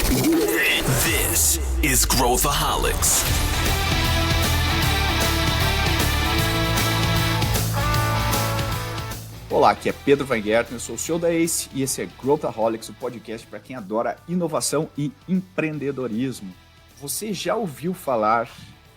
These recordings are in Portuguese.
This is Growthaholics. Olá, aqui é Pedro Weingärtner, sou o CEO da ACE e esse é Growthaholics, o podcast para quem adora inovação e empreendedorismo. Você já ouviu falar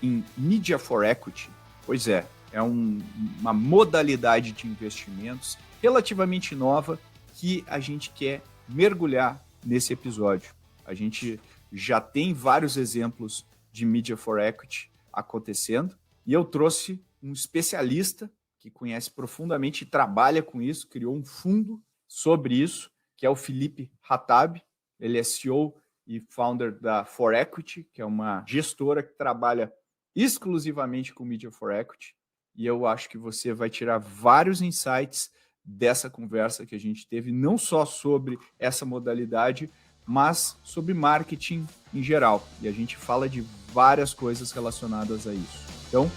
em Media for Equity? Pois é uma modalidade de investimentos relativamente nova que a gente quer mergulhar nesse episódio. A gente já tem vários exemplos de Media for Equity acontecendo e eu trouxe um especialista que conhece profundamente e trabalha com isso, criou um fundo sobre isso, que é o Felipe Hatab. Ele é CEO e founder da For Equity, que é uma gestora que trabalha exclusivamente com Media for Equity. E eu acho que você vai tirar vários insights dessa conversa que a gente teve, não só sobre essa modalidade, mas sobre marketing em geral. E a gente fala de várias coisas relacionadas a isso. Então,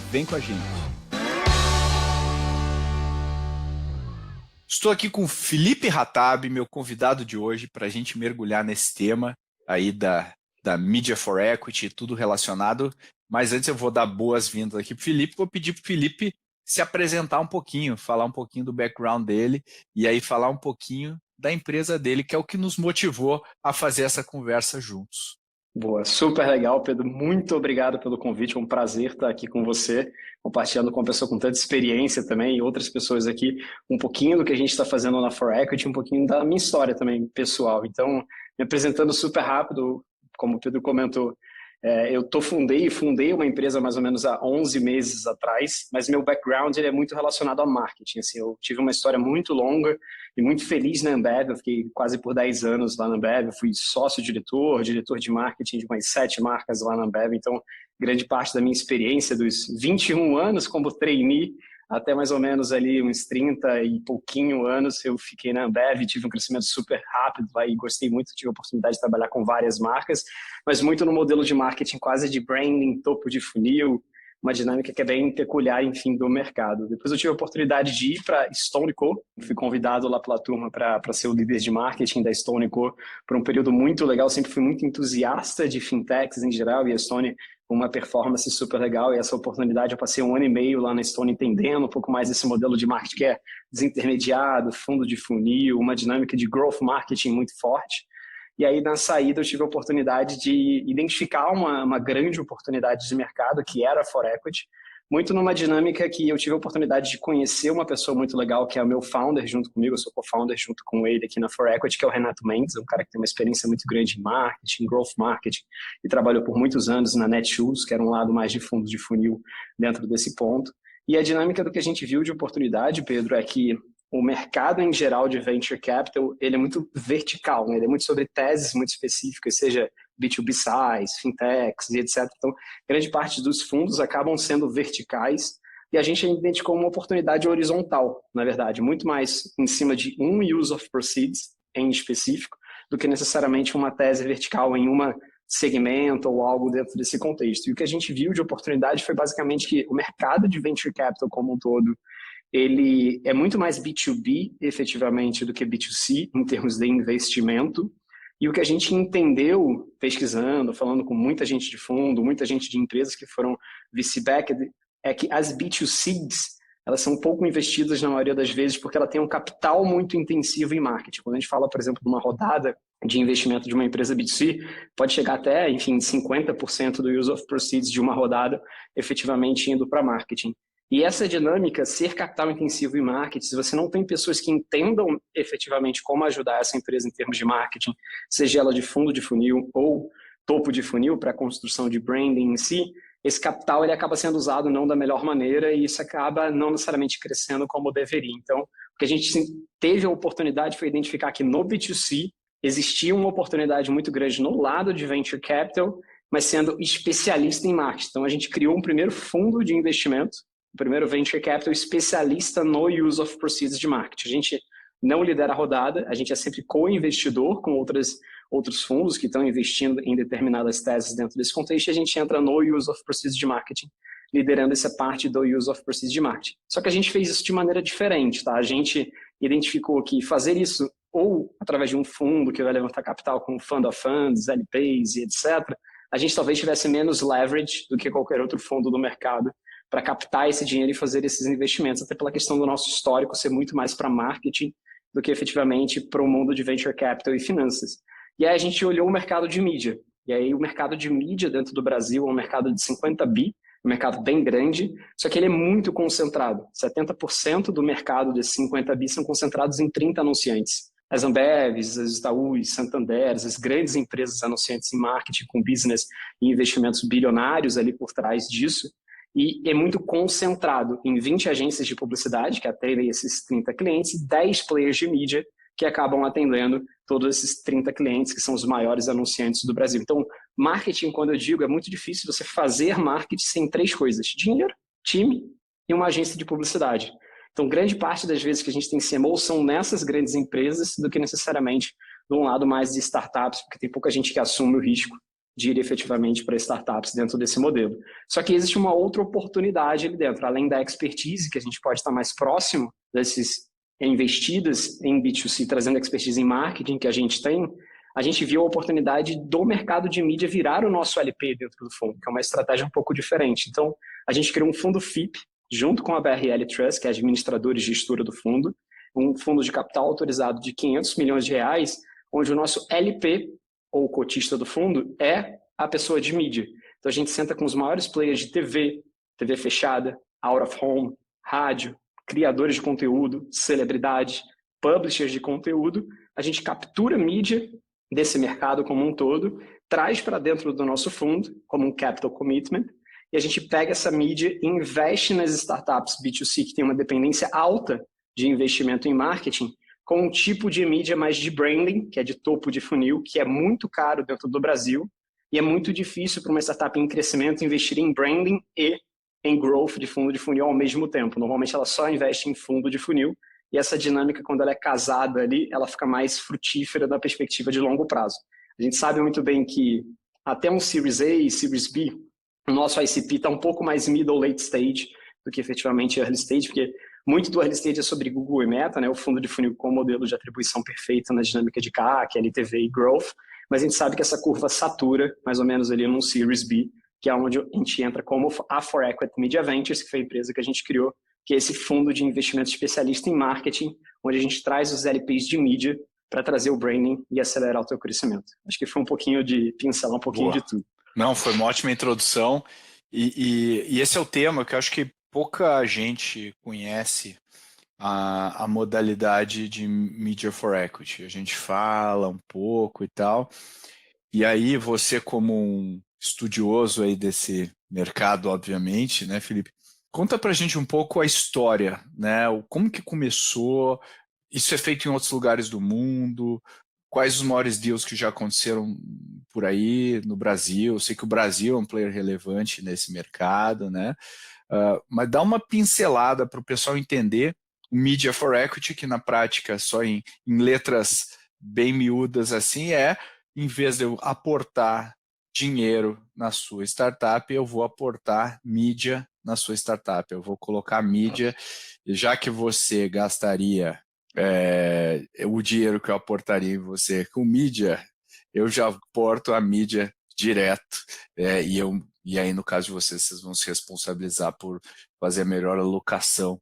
vem com a gente. Estou aqui com o Felipe Hatab, meu convidado de hoje, para a gente mergulhar nesse tema aí da Media for Equity, tudo relacionado. Mas antes eu vou dar boas-vindas aqui para o Felipe, vou pedir para o Felipe se apresentar um pouquinho, falar um pouquinho do background dele e aí falar um pouquinho da empresa dele, que é o que nos motivou a fazer essa conversa juntos. Boa, super legal, Pedro. Muito obrigado pelo convite. É um prazer estar aqui com você, compartilhando com uma pessoa com tanta experiência também e outras pessoas aqui, um pouquinho do que a gente está fazendo na For Equity, um pouquinho da minha história também pessoal. Então, me apresentando super rápido, como o Pedro comentou, eu fundei uma empresa mais ou menos há 11 meses atrás, mas meu background ele é muito relacionado a marketing. Assim, eu tive uma história muito longa e muito feliz na Ambev. Eu fiquei quase por 10 anos lá na Ambev. Eu fui sócio-diretor, diretor de marketing de umas 7 marcas lá na Ambev. Então, grande parte da minha experiência dos 21 anos como trainee até mais ou menos ali uns 30 e pouquinho anos, eu fiquei na Ambev, tive um crescimento super rápido lá e gostei muito, tive a oportunidade de trabalhar com várias marcas, mas muito no modelo de marketing quase de branding, topo de funil, uma dinâmica que é bem peculiar, enfim, do mercado. Depois eu tive a oportunidade de ir para Stone Co, fui convidado lá pela turma para ser o líder de marketing da Stone Co por um período muito legal, sempre fui muito entusiasta de fintechs em geral e a Stone uma performance super legal e essa oportunidade eu passei 1 ano e meio lá na Stone entendendo um pouco mais desse modelo de marketing que é desintermediado, fundo de funil, uma dinâmica de growth marketing muito forte. E aí na saída eu tive a oportunidade de identificar uma grande oportunidade de mercado que era a For Equity, muito numa dinâmica que eu tive a oportunidade de conhecer uma pessoa muito legal, que é o meu founder junto comigo, eu sou co-founder junto com ele aqui na For Equity, que é o Renato Mendes, um cara que tem uma experiência muito grande em marketing, growth marketing, e trabalhou por muitos anos na Netshoes, que era um lado mais de fundos de funil dentro desse ponto. E a dinâmica do que a gente viu de oportunidade, Pedro, é que o mercado em geral de venture capital, ele é muito vertical, né? Ele é muito sobre teses muito específicas, seja B2B SaaS, fintechs e etc. Então, grande parte dos fundos acabam sendo verticais e a gente identificou uma oportunidade horizontal, na verdade, muito mais em cima de um use of proceeds em específico do que necessariamente uma tese vertical em uma segmento ou algo dentro desse contexto. E o que a gente viu de oportunidade foi basicamente que o mercado de venture capital como um todo, ele é muito mais B2B, efetivamente, do que B2C, em termos de investimento. E o que a gente entendeu, pesquisando, falando com muita gente de fundo, muita gente de empresas que foram VC-backed, é que as B2Cs, elas são pouco investidas na maioria das vezes porque ela tem um capital muito intensivo em marketing. Quando a gente fala, por exemplo, de uma rodada de investimento de uma empresa B2C, pode chegar até, enfim, 50% do use of proceeds de uma rodada efetivamente indo para marketing. E essa dinâmica, ser capital intensivo em marketing, se você não tem pessoas que entendam efetivamente como ajudar essa empresa em termos de marketing, seja ela de fundo de funil ou topo de funil para a construção de branding em si, esse capital ele acaba sendo usado não da melhor maneira e isso acaba não necessariamente crescendo como deveria. Então, o que a gente teve a oportunidade foi identificar que no B2C existia uma oportunidade muito grande no lado de venture capital, mas sendo especialista em marketing. Então, a gente criou um primeiro fundo de investimento, o primeiro venture capital especialista no use of proceeds de marketing. A gente não lidera a rodada, a gente é sempre co-investidor com outros fundos que estão investindo em determinadas teses dentro desse contexto e a gente entra no use of proceeds de marketing, liderando essa parte do use of proceeds de marketing. Só que a gente fez isso de maneira diferente, tá? A gente identificou que fazer isso ou através de um fundo que vai levantar capital com Fund of Funds, LPs e etc., a gente talvez tivesse menos leverage do que qualquer outro fundo do mercado para captar esse dinheiro e fazer esses investimentos, até pela questão do nosso histórico ser muito mais para marketing do que efetivamente para o mundo de venture capital e finanças. E aí a gente olhou o mercado de mídia. E aí o mercado de mídia dentro do Brasil é um mercado de 50 bi, um mercado bem grande, só que ele é muito concentrado. 70% do mercado desses 50 bi são concentrados em 30 anunciantes. As Ambevs, as Itaús, Santanders, as grandes empresas anunciantes em marketing com business e investimentos bilionários ali por trás disso. E é muito concentrado em 20 agências de publicidade, que atendem esses 30 clientes, e 10 players de mídia, que acabam atendendo todos esses 30 clientes, que são os maiores anunciantes do Brasil. Então, marketing, quando eu digo, é muito difícil você fazer marketing sem 3 coisas: dinheiro, time e uma agência de publicidade. Então, grande parte das vezes que a gente tem CMO são nessas grandes empresas do que necessariamente de um lado mais de startups, porque tem pouca gente que assume o risco de ir efetivamente para startups dentro desse modelo. Só que existe uma outra oportunidade ali dentro, além da expertise, que a gente pode estar mais próximo desses investidas em B2C, trazendo expertise em marketing que a gente tem, a gente viu a oportunidade do mercado de mídia virar o nosso LP dentro do fundo, que é uma estratégia um pouco diferente. Então, a gente criou um fundo FIP, junto com a BRL Trust, que é a administradora e gestora do fundo, um fundo de capital autorizado de 500 milhões de reais, onde o nosso LP, ou cotista do fundo, é a pessoa de mídia. Então a gente senta com os maiores players de TV, TV fechada, out of home, rádio, criadores de conteúdo, celebridades, publishers de conteúdo. A gente captura mídia desse mercado como um todo, traz para dentro do nosso fundo como um capital commitment, e a gente pega essa mídia e investe nas startups B2C que tem uma dependência alta de investimento em marketing, com um tipo de mídia mais de branding, que é de topo de funil, que é muito caro dentro do Brasil, e é muito difícil para uma startup em crescimento investir em branding e em growth de fundo de funil ao mesmo tempo. Normalmente ela só investe em fundo de funil, e essa dinâmica, quando ela é casada ali, ela fica mais frutífera da perspectiva de longo prazo. A gente sabe muito bem que até um Series A e Series B, o nosso ICP está um pouco mais middle late stage do que efetivamente early stage, porque muito do early stage é sobre Google e Meta, né? O fundo de funil com o modelo de atribuição perfeita na dinâmica de CAC, LTV e Growth, mas a gente sabe que essa curva satura mais ou menos ali num Series B, que é onde a gente entra como a For Equity Media Ventures, que foi a empresa que a gente criou, que é esse fundo de investimento especialista em marketing, onde a gente traz os LPs de mídia para trazer o branding e acelerar o teu crescimento. Acho que foi um pouquinho de pincelar um pouquinho Boa. de tudo. Não, foi uma ótima introdução. E esse é o tema que eu acho que pouca gente conhece, a modalidade de Media for Equity. A gente fala um pouco e tal. E aí você, como um estudioso aí desse mercado, obviamente, né, Felipe? Conta pra gente um pouco a história, né? Como que começou? Isso é feito em outros lugares do mundo? Quais os maiores deals que já aconteceram por aí no Brasil? Eu sei que o Brasil é um player relevante nesse mercado, né? Mas dá uma pincelada para o pessoal entender o Media for Equity, que na prática, só em letras bem miúdas assim, em vez de eu aportar dinheiro na sua startup, eu vou aportar mídia na sua startup. Eu vou colocar mídia, já que você gastaria o dinheiro que eu aportaria em você com mídia, eu já aporto a mídia direto, e aí no caso de vocês vão se responsabilizar por fazer a melhor alocação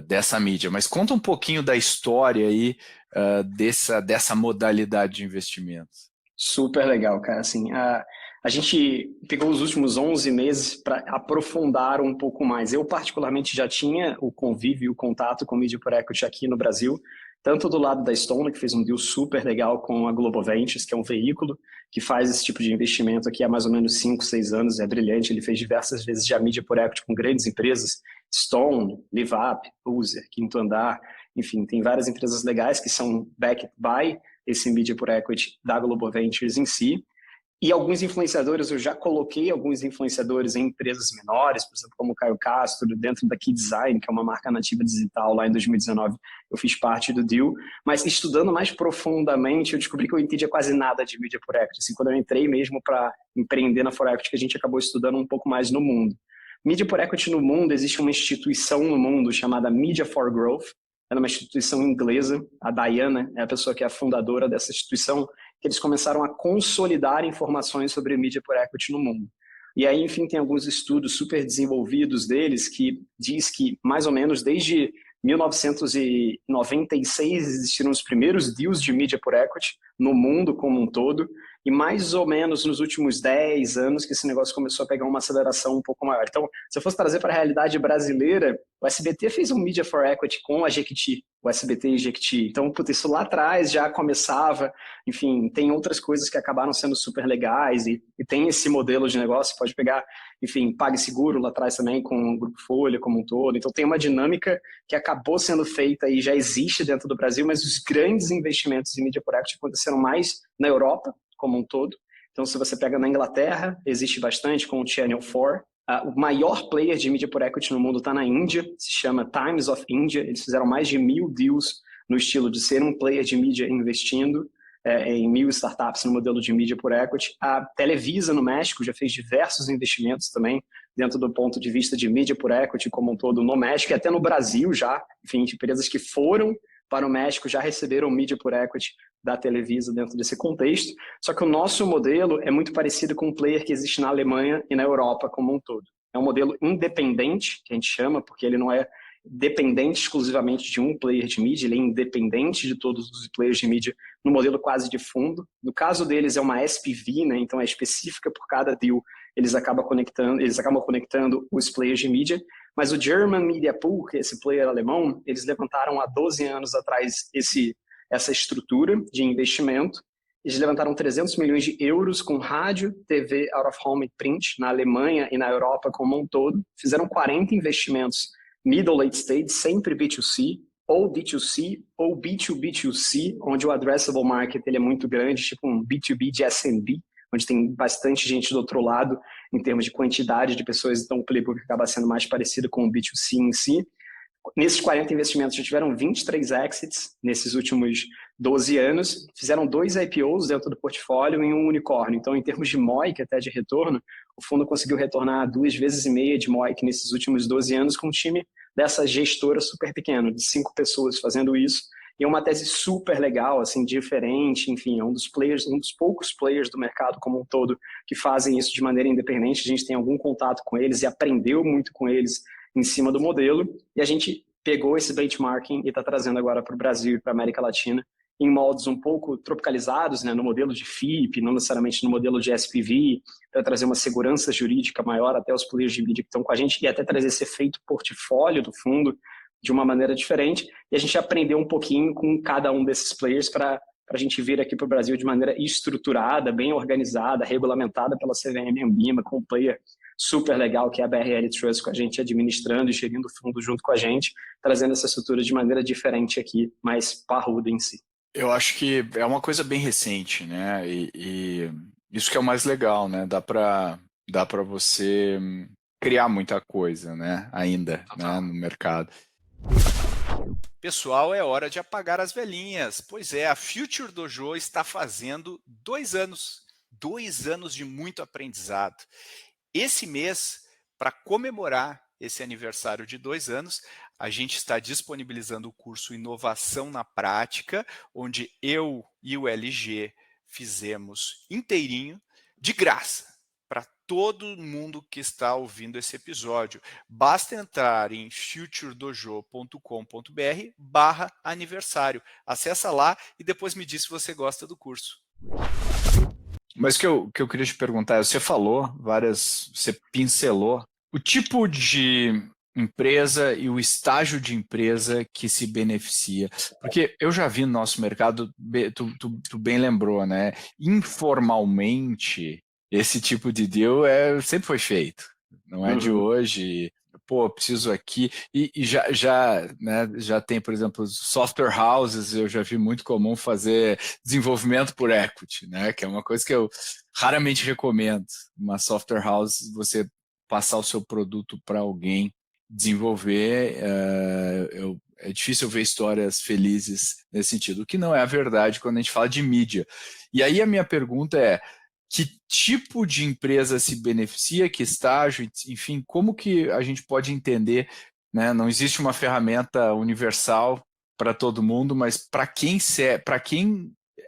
dessa mídia. Mas conta um pouquinho da história aí dessa modalidade de investimentos. Super legal, cara. Assim, a gente pegou os últimos 11 meses para aprofundar um pouco mais. Eu, particularmente, já tinha o convívio e o contato com o Media for Equity aqui no Brasil, tanto do lado da Stone, que fez um deal super legal com a Global Ventures, que é um veículo que faz esse tipo de investimento aqui há mais ou menos 5, 6 anos, é brilhante. Ele fez diversas vezes já Media for Equity com grandes empresas, Stone, LiveUp, User, Quinto Andar, enfim, tem várias empresas legais que são backed by esse Media for Equity da Global Ventures em si. E alguns influenciadores, eu já coloquei alguns influenciadores em empresas menores, por exemplo, como o Caio Castro, dentro da Key Design, que é uma marca nativa digital, lá em 2019 eu fiz parte do deal, mas estudando mais profundamente, eu descobri que eu entendia quase nada de Media for Equity. Assim, quando eu entrei mesmo para empreender na For Equity, que a gente acabou estudando um pouco mais no mundo. Media for Equity no mundo, existe uma instituição no mundo chamada Media for Growth, Era uma instituição inglesa, a Diana é a pessoa que é a fundadora dessa instituição, que eles começaram a consolidar informações sobre Media por Equity no mundo. E aí, enfim, tem alguns estudos super desenvolvidos deles que diz que, mais ou menos, desde 1996 existiram os primeiros deals de Media por Equity no mundo como um todo, e mais ou menos nos últimos 10 anos que esse negócio começou a pegar uma aceleração um pouco maior. Então, se eu fosse trazer para a realidade brasileira, o SBT fez um Media for Equity com a Jequiti, o SBT e Jequiti. Então, putz, isso lá atrás já começava, enfim, tem outras coisas que acabaram sendo super legais e tem esse modelo de negócio, pode pegar, enfim, PagSeguro lá atrás também com o Grupo Folha como um todo. Então, tem uma dinâmica que acabou sendo feita e já existe dentro do Brasil, mas os grandes investimentos em Media por Equity aconteceram mais na Europa, como um todo. Então, se você pega na Inglaterra, existe bastante com o Channel 4. O maior player de Media por Equity no mundo está na Índia, se chama Times of India. Eles fizeram mais de 1.000 deals no estilo de ser um player de mídia investindo em 1.000 startups no modelo de Media por Equity. A Televisa no México já fez diversos investimentos também dentro do ponto de vista de Media por Equity como um todo no México e até no Brasil já. Enfim, empresas que foram para o México já receberam Media por Equity da Televisa dentro desse contexto, só que o nosso modelo é muito parecido com o player que existe na Alemanha e na Europa como um todo. É um modelo independente, que a gente chama, porque ele não é dependente exclusivamente de um player de mídia, ele é independente de todos os players de mídia no modelo quase de fundo. No caso deles é uma SPV, né? Então é específica por cada deal, eles acabam conectando os players de mídia, mas o German Media Pool, que é esse player alemão, eles levantaram há 12 anos atrás essa estrutura de investimento. Eles levantaram 300 milhões de euros com rádio, TV, out of home e print na Alemanha e na Europa como um todo. Fizeram 40 investimentos middle late stage, sempre B2C, ou D2C, ou B2B2C, onde o addressable market ele é muito grande, tipo um B2B de SMB, onde tem bastante gente do outro lado em termos de quantidade de pessoas, então o playbook acaba sendo mais parecido com o B2C em si. Nesses 40 investimentos já tiveram 23 exits nesses últimos 12 anos, fizeram 2 IPOs dentro do portfólio e um unicórnio. Então, em termos de MOIC, até de retorno, o fundo conseguiu retornar 2,5 vezes de MOIC nesses últimos 12 anos com um time dessa gestora super pequeno, de 5 pessoas fazendo isso. E é uma tese super legal, assim, diferente, enfim, é um dos poucos players do mercado como um todo que fazem isso de maneira independente. A gente tem algum contato com eles e aprendeu muito com eles em cima do modelo, e a gente pegou esse benchmarking e está trazendo agora para o Brasil e para a América Latina em moldes um pouco tropicalizados, né, no modelo de FIP, não necessariamente no modelo de SPV, para trazer uma segurança jurídica maior até os players de mídia que estão com a gente e até trazer esse efeito portfólio do fundo de uma maneira diferente. E a gente aprendeu um pouquinho com cada um desses players para a gente vir aqui para o Brasil de maneira estruturada, bem organizada, regulamentada pela CVM e Anbima, com um player super legal, que é a BRL Trust, com a gente administrando e gerindo o fundo junto com a gente, trazendo essa estrutura de maneira diferente aqui, mais parruda em si. Eu acho que é uma coisa bem recente, né? E isso que é o mais legal, né? Dá para você criar muita coisa, né? Ainda, né? No mercado. Pessoal, é hora de apagar as velhinhas. Pois é, a Future Dojo está fazendo 2 anos. 2 anos de muito aprendizado. Esse mês, para comemorar esse aniversário de 2 anos, a gente está disponibilizando o curso Inovação na Prática, onde eu e o LG fizemos inteirinho, de graça, para todo mundo que está ouvindo esse episódio. Basta entrar em futuredojo.com.br/aniversário. Acessa lá e depois me diz se você gosta do curso. Mas o que eu queria te perguntar, você pincelou o tipo de empresa e o estágio de empresa que se beneficia. Porque eu já vi no nosso mercado, tu bem lembrou, né? Informalmente, esse tipo de deal sempre foi feito. Não é de hoje. Pô, preciso aqui. E já tem, por exemplo, software houses, eu já vi muito comum fazer desenvolvimento por equity, né? Que é uma coisa que eu raramente recomendo. Uma software house, você passar o seu produto para alguém desenvolver, é difícil ver histórias felizes nesse sentido, o que não é a verdade quando a gente fala de mídia. E aí a minha pergunta é, que tipo de empresa se beneficia, que estágio, enfim, como que a gente pode entender, né? Não existe uma ferramenta universal para todo mundo, mas para quem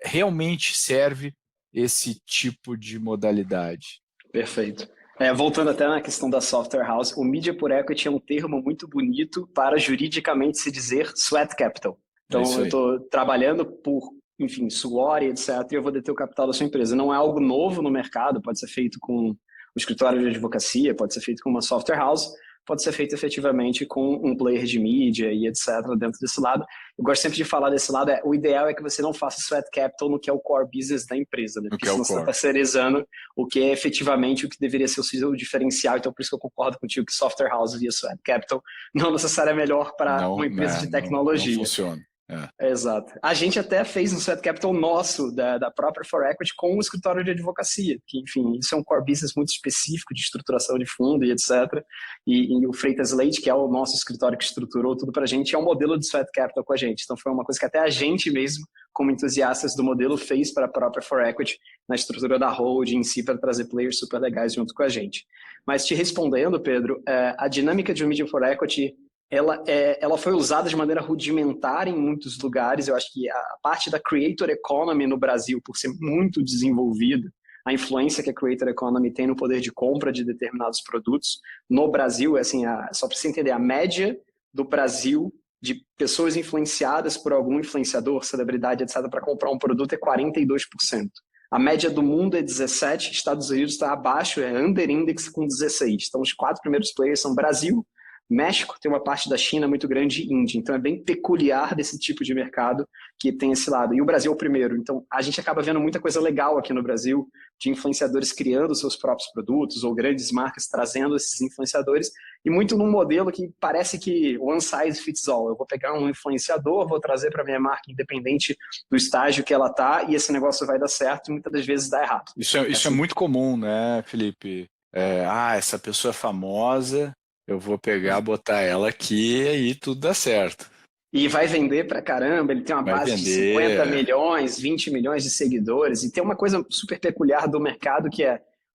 realmente serve esse tipo de modalidade? Perfeito. Voltando até na questão da software house, o Media por Equity é um termo muito bonito para juridicamente se dizer sweat capital. Então, eu estou trabalhando por, enfim, suor e etc., e eu vou deter o capital da sua empresa. Não é algo novo no mercado, pode ser feito com o escritório de advocacia, pode ser feito com uma software house, pode ser feito efetivamente com um player de mídia e etc. dentro desse lado. Eu gosto sempre de falar desse lado, o ideal é que você não faça sweat capital no que é o core business da empresa, né? Porque senão você está terceirizando o que é efetivamente o que deveria ser o seu diferencial. Então, por isso que eu concordo contigo que software house via sweat capital não necessariamente é melhor para uma empresa de tecnologia. Não funciona. Exato. A gente até fez um sweat capital nosso, da própria For Equity, com um escritório de advocacia, que, enfim, isso é um core business muito específico de estruturação de fundo e etc. E o Freitas Leite, que é o nosso escritório que estruturou tudo para a gente, é um modelo de sweat capital com a gente. Então foi uma coisa que até a gente mesmo, como entusiastas do modelo, fez para a própria For Equity, na estrutura da holding em si, para trazer players super legais junto com a gente. Mas te respondendo, Pedro, a dinâmica de um Media for Equity ela foi usada de maneira rudimentar em muitos lugares. Eu acho que a parte da creator economy no Brasil, por ser muito desenvolvida, a influência que a creator economy tem no poder de compra de determinados produtos, no Brasil, assim, só para você entender, a média do Brasil de pessoas influenciadas por algum influenciador, celebridade, etc., para comprar um produto é 42%. A média do mundo é 17%, Estados Unidos está abaixo, é under index com 16%. Então, os 4 primeiros players são Brasil, México, tem uma parte da China muito grande e Índia. Então, é bem peculiar desse tipo de mercado que tem esse lado. E o Brasil é o primeiro. Então, a gente acaba vendo muita coisa legal aqui no Brasil, de influenciadores criando seus próprios produtos ou grandes marcas trazendo esses influenciadores, e muito num modelo que parece que one size fits all. Eu vou pegar um influenciador, vou trazer para minha marca independente do estágio que ela está, e esse negócio vai dar certo e muitas das vezes dá errado. Isso é muito comum, né, Felipe? Essa pessoa é famosa, eu vou pegar, botar ela aqui e aí tudo dá certo. E vai vender pra caramba, ele tem uma base de 50 milhões, 20 milhões de seguidores, e tem uma coisa super peculiar do mercado que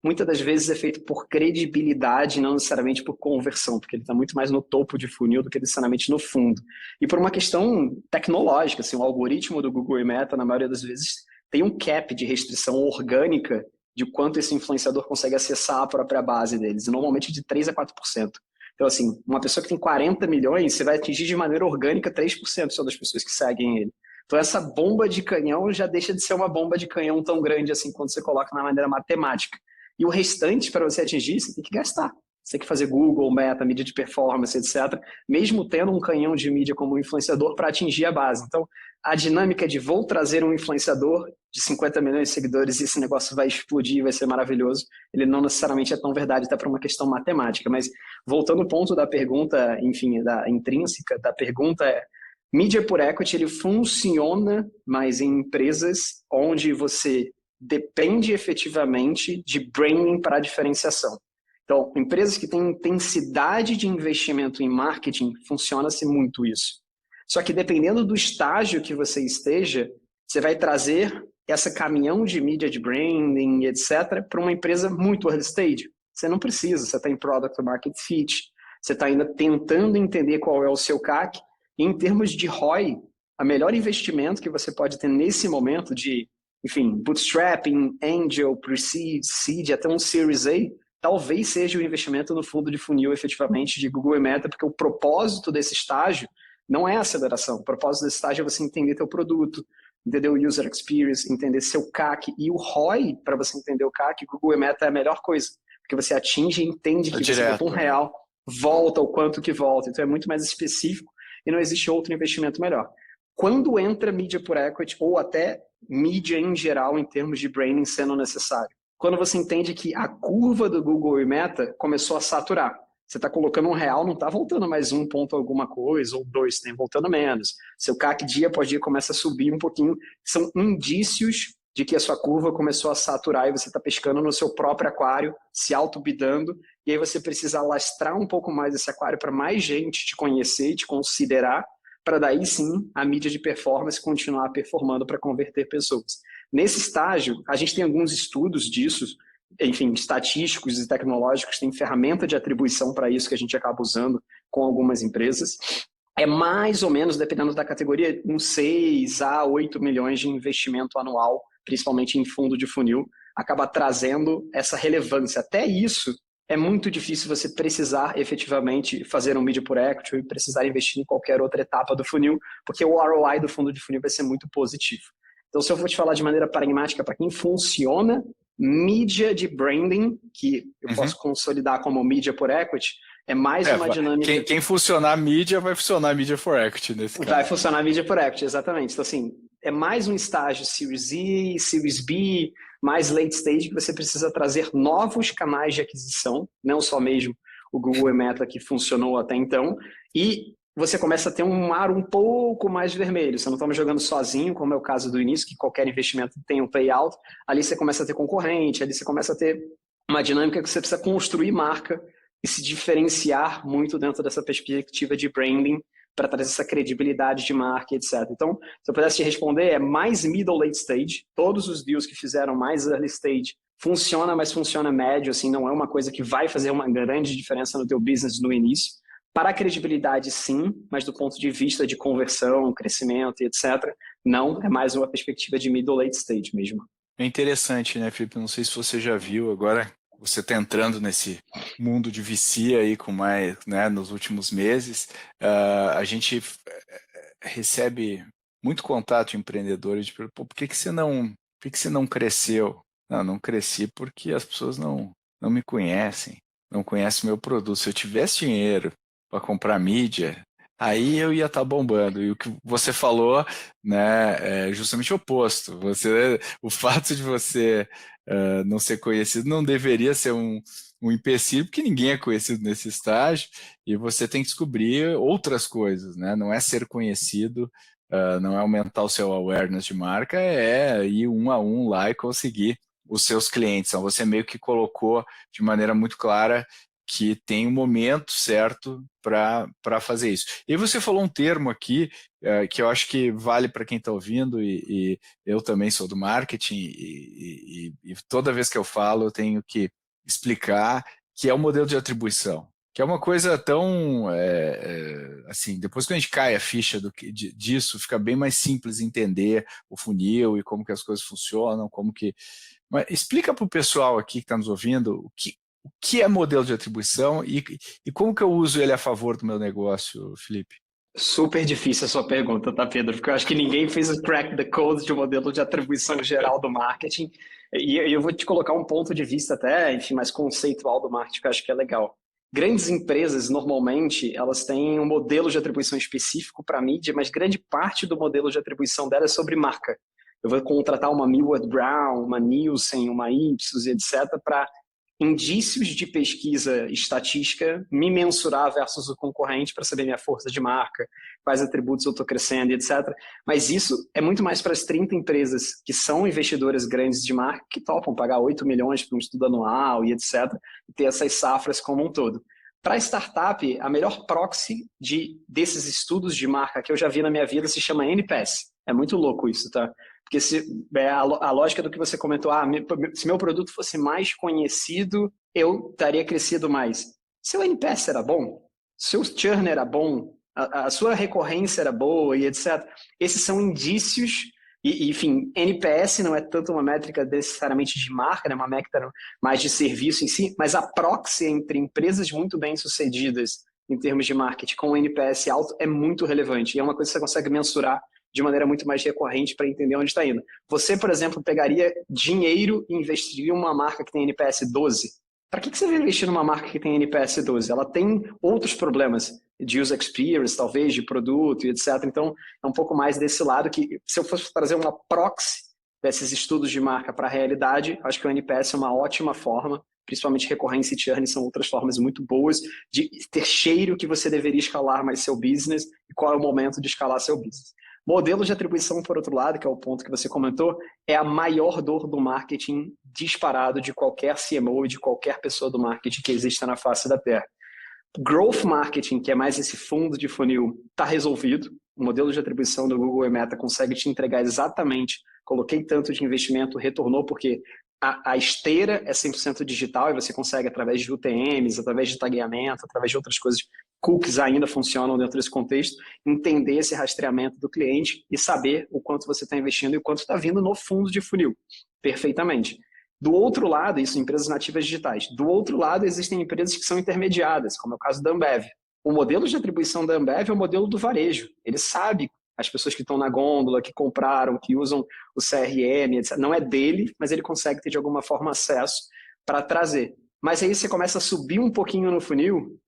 muitas das vezes é feito por credibilidade, não necessariamente por conversão, porque ele está muito mais no topo de funil do que necessariamente no fundo. E por uma questão tecnológica, assim, o algoritmo do Google e Meta, na maioria das vezes, tem um cap de restrição orgânica de quanto esse influenciador consegue acessar a própria base deles, e normalmente de 3% a 4%. Então, assim, uma pessoa que tem 40 milhões, você vai atingir de maneira orgânica 3% só das pessoas que seguem ele. Então, essa bomba de canhão já deixa de ser uma bomba de canhão tão grande assim quando você coloca na maneira matemática. E o restante, para você atingir, você tem que gastar. Você tem que fazer Google, Meta, mídia de performance, etc., mesmo tendo um canhão de mídia como influenciador para atingir a base. Então, a dinâmica de vou trazer um influenciador de 50 milhões de seguidores e esse negócio vai explodir, vai ser maravilhoso, ele não necessariamente é tão verdade, está para uma questão matemática. Mas, voltando ao ponto da pergunta, enfim, da intrínseca da pergunta Media por Equity, ele funciona mais em empresas onde você depende efetivamente de branding para a diferenciação. Então, empresas que têm intensidade de investimento em marketing, funciona-se muito isso. Só que dependendo do estágio que você esteja, você vai trazer essa caminhão de mídia de branding, etc., para uma empresa muito early stage. Você não precisa, você está em product market fit, você está ainda tentando entender qual é o seu CAC. E em termos de ROI, o melhor investimento que você pode ter nesse momento de, enfim, bootstrapping, angel, pre-seed, seed, até um Series A, talvez seja o investimento no fundo de funil efetivamente de Google e Meta, porque o propósito desse estágio não é a aceleração. O propósito desse estágio é você entender teu produto, entender o user experience, entender seu CAC e o ROI, para você entender o CAC, Google e Meta é a melhor coisa, porque você atinge e entende que você botou R$1, volta o quanto que volta. Então é muito mais específico e não existe outro investimento melhor. Quando entra mídia por equity ou até mídia em geral em termos de branding sendo necessário? Quando você entende que a curva do Google e Meta começou a saturar. Você está colocando R$1, não está voltando mais 1 ponto alguma coisa, ou 2, tem voltando menos. Seu CAC dia após dia começa a subir um pouquinho. São indícios de que a sua curva começou a saturar e você está pescando no seu próprio aquário, se auto-bidando, e aí você precisa alastrar um pouco mais esse aquário para mais gente te conhecer e te considerar, para daí sim a mídia de performance continuar performando para converter pessoas. Nesse estágio, a gente tem alguns estudos disso, enfim, estatísticos e tecnológicos, tem ferramenta de atribuição para isso que a gente acaba usando com algumas empresas. é mais ou menos, dependendo da categoria, uns 6 a 8 milhões de investimento anual, principalmente em fundo de funil, acaba trazendo essa relevância. Até isso, é muito difícil você precisar efetivamente fazer um media por equity e precisar investir em qualquer outra etapa do funil, porque o ROI do fundo de funil vai ser muito positivo. Então, se eu for te falar de maneira pragmática para quem funciona, mídia de branding, que eu posso consolidar como mídia por equity, é mais uma dinâmica... Quem funcionar a mídia, vai funcionar a mídia for equity nesse caso. Vai funcionar a mídia por equity, exatamente. Então, assim, é mais um estágio Series E, Series B, mais late stage, que você precisa trazer novos canais de aquisição, não só mesmo o Google e Meta que funcionou até então, e você começa a ter um mar um pouco mais vermelho. Você não está jogando sozinho, como é o caso do início, que qualquer investimento tem um payout. Ali você começa a ter concorrente, ali você começa a ter uma dinâmica que você precisa construir marca e se diferenciar muito dentro dessa perspectiva de branding para trazer essa credibilidade de marca, etc. Então, se eu pudesse te responder, é mais middle late stage. Todos os deals que fizeram mais early stage funciona, mas funciona médio, assim, não é uma coisa que vai fazer uma grande diferença no teu business no início. Para a credibilidade, sim, mas do ponto de vista de conversão, crescimento e etc., não, é mais uma perspectiva de middle late stage mesmo. É interessante, né, Felipe? Não sei se você já viu, agora você está entrando nesse mundo de VC aí com mais, né, nos últimos meses, a gente recebe muito contato de empreendedores, de por que você não cresceu? Não cresci porque as pessoas não me conhecem, não conhecem o meu produto. Se eu tivesse dinheiro para comprar mídia, aí eu ia estar bombando. E o que você falou, né, é justamente o oposto. O fato de você não ser conhecido não deveria ser um empecilho, porque ninguém é conhecido nesse estágio, e você tem que descobrir outras coisas, né? Não é ser conhecido, não é aumentar o seu awareness de marca, é ir um a um lá e conseguir os seus clientes. Então, você meio que colocou de maneira muito clara que tem um momento certo para fazer isso. E você falou um termo aqui que eu acho que vale para quem está ouvindo, e eu também sou do marketing, e toda vez que eu falo eu tenho que explicar, que é o modelo de atribuição, que é uma coisa tão, assim, depois que a gente cai a ficha disso, fica bem mais simples entender o funil e como que as coisas funcionam, Mas explica para o pessoal aqui que está nos ouvindo o que é modelo de atribuição e como que eu uso ele a favor do meu negócio, Felipe? Super difícil a sua pergunta, tá, Pedro? Porque eu acho que ninguém fez o crack the code de um modelo de atribuição geral do marketing. E eu vou te colocar um ponto de vista até, enfim, mais conceitual do marketing, que eu acho que é legal. Grandes empresas, normalmente, elas têm um modelo de atribuição específico para mídia, mas grande parte do modelo de atribuição dela é sobre marca. Eu vou contratar uma Millward Brown, uma Nielsen, uma Ipsos, etc., para indícios de pesquisa estatística, me mensurar versus o concorrente para saber minha força de marca, quais atributos eu estou crescendo, etc. Mas isso é muito mais para as 30 empresas que são investidoras grandes de marca, que topam pagar 8 milhões para um estudo anual e etc. E ter essas safras como um todo. Para startup, a melhor proxy desses estudos de marca que eu já vi na minha vida se chama NPS. É muito louco isso, tá? Porque a lógica do que você comentou, se meu produto fosse mais conhecido, eu estaria crescido mais. Seu NPS era bom? Seu churn era bom? A sua recorrência era boa e etc. Esses são indícios, e, enfim, NPS não é tanto uma métrica necessariamente de marca, né, uma métrica mais de serviço em si, mas a proxy entre empresas muito bem-sucedidas em termos de marketing com NPS alto é muito relevante. E é uma coisa que você consegue mensurar de maneira muito mais recorrente para entender onde está indo. Você, por exemplo, pegaria dinheiro e investiria em uma marca que tem NPS 12? Para que você vai investir numa marca que tem NPS 12? Ela tem outros problemas de user experience, talvez, de produto e etc. Então, é um pouco mais desse lado que, se eu fosse trazer uma proxy desses estudos de marca para a realidade, acho que o NPS é uma ótima forma, principalmente recorrência e churn são outras formas muito boas de ter cheiro que você deveria escalar mais seu business e qual é o momento de escalar seu business. Modelo de atribuição, por outro lado, que é o ponto que você comentou, é a maior dor do marketing disparado de qualquer CMO e de qualquer pessoa do marketing que exista na face da Terra. Growth Marketing, que é mais esse fundo de funil, está resolvido. O modelo de atribuição do Google e Meta consegue te entregar exatamente, coloquei tanto de investimento, retornou, porque a esteira é 100% digital e você consegue, através de UTMs, através de tagueamento, através de outras coisas, cookies ainda funcionam dentro desse contexto, entender esse rastreamento do cliente e saber o quanto você está investindo e o quanto está vindo no fundo de funil, perfeitamente. Do outro lado, isso empresas nativas digitais, do outro lado existem empresas que são intermediadas, como é o caso da Ambev. O modelo de atribuição da Ambev é o modelo do varejo, ele sabe as pessoas que estão na gôndola, que compraram, que usam o CRM, etc. Não é dele, mas ele consegue ter de alguma forma acesso para trazer. Mas aí você começa a subir um pouquinho no funil,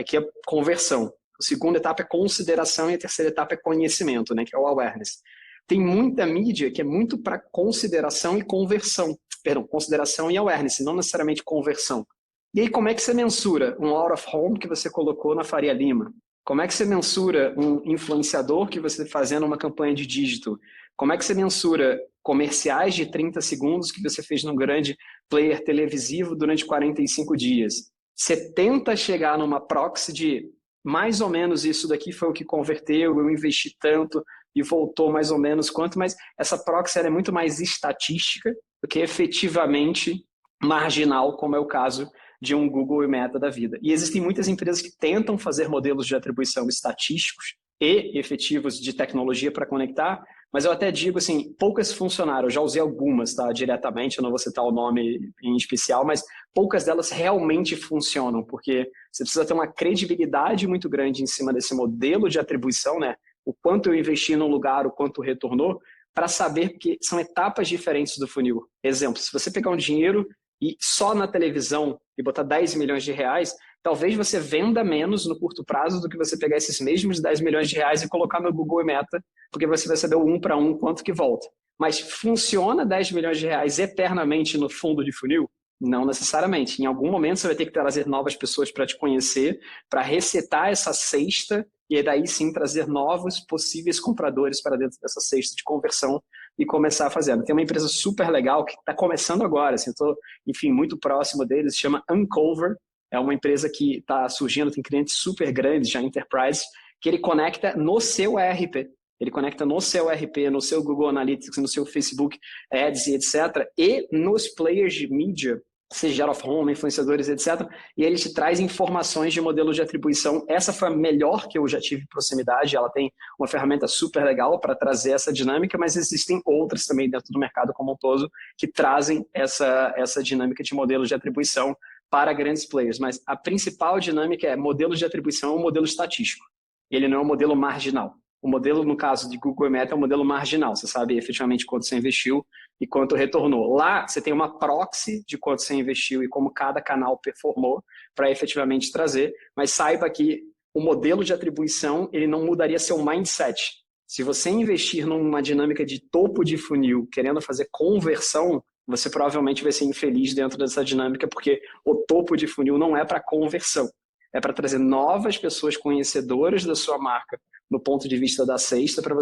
que é conversão. A segunda etapa é consideração e a terceira etapa é conhecimento, né, que é o awareness. Tem muita mídia que é muito para consideração e conversão. Perdão, consideração e awareness, não necessariamente conversão. E aí como é que você mensura um out of home que você colocou na Faria Lima? Como é que você mensura um influenciador que você está fazendo uma campanha de dígito? Como é que você mensura comerciais de 30 segundos que você fez num grande player televisivo durante 45 dias? Você tenta chegar numa proxy de mais ou menos isso daqui foi o que converteu, eu investi tanto e voltou mais ou menos quanto, mas essa proxy é muito mais estatística do que efetivamente marginal, como é o caso de um Google e Meta da vida. E existem muitas empresas que tentam fazer modelos de atribuição estatísticos e efetivos de tecnologia para conectar, mas eu até digo assim, poucas funcionaram, eu já usei algumas, tá, diretamente, eu não vou citar o nome em especial, mas poucas delas realmente funcionam, porque você precisa ter uma credibilidade muito grande em cima desse modelo de atribuição, né, o quanto eu investi num lugar, o quanto retornou, para saber, porque são etapas diferentes do funil. Exemplo, se você pegar um dinheiro e só na televisão e botar 10 milhões de reais, talvez você venda menos no curto prazo do que você pegar esses mesmos 10 milhões de reais e colocar no Google e Meta, porque você vai saber o 1 para 1 quanto que volta. Mas funciona 10 milhões de reais eternamente no fundo de funil? Não necessariamente. Em algum momento você vai ter que trazer novas pessoas para te conhecer, para resetar essa cesta e daí sim trazer novos possíveis compradores para dentro dessa cesta de conversão e começar fazendo. Tem uma empresa super legal que está começando agora, assim, estou, enfim, muito próximo deles, se chama Uncover, é uma empresa que está surgindo, tem clientes super grandes, já enterprise, que ele conecta no seu ERP. Ele conecta no seu ERP, no seu Google Analytics, no seu Facebook Ads e etc. E nos players de mídia, seja out of home, influenciadores, etc. E ele te traz informações de modelo de atribuição. Essa foi a melhor que eu já tive proximidade. Ela tem uma ferramenta super legal para trazer essa dinâmica, mas existem outras também dentro do mercado como um todo que trazem essa dinâmica de modelo de atribuição para grandes players. Mas a principal dinâmica é modelo de atribuição é um modelo estatístico. Ele não é um modelo marginal. O modelo, no caso de Google e Meta, é um modelo marginal. Você sabe efetivamente quanto você investiu e quanto retornou. Lá, você tem uma proxy de quanto você investiu e como cada canal performou para efetivamente trazer. Mas saiba que o modelo de atribuição ele não mudaria seu mindset. Se você investir numa dinâmica de topo de funil, querendo fazer conversão, você provavelmente vai ser infeliz dentro dessa dinâmica, porque o topo de funil não é para conversão. É para trazer novas pessoas conhecedoras da sua marca no ponto de vista da cesta, para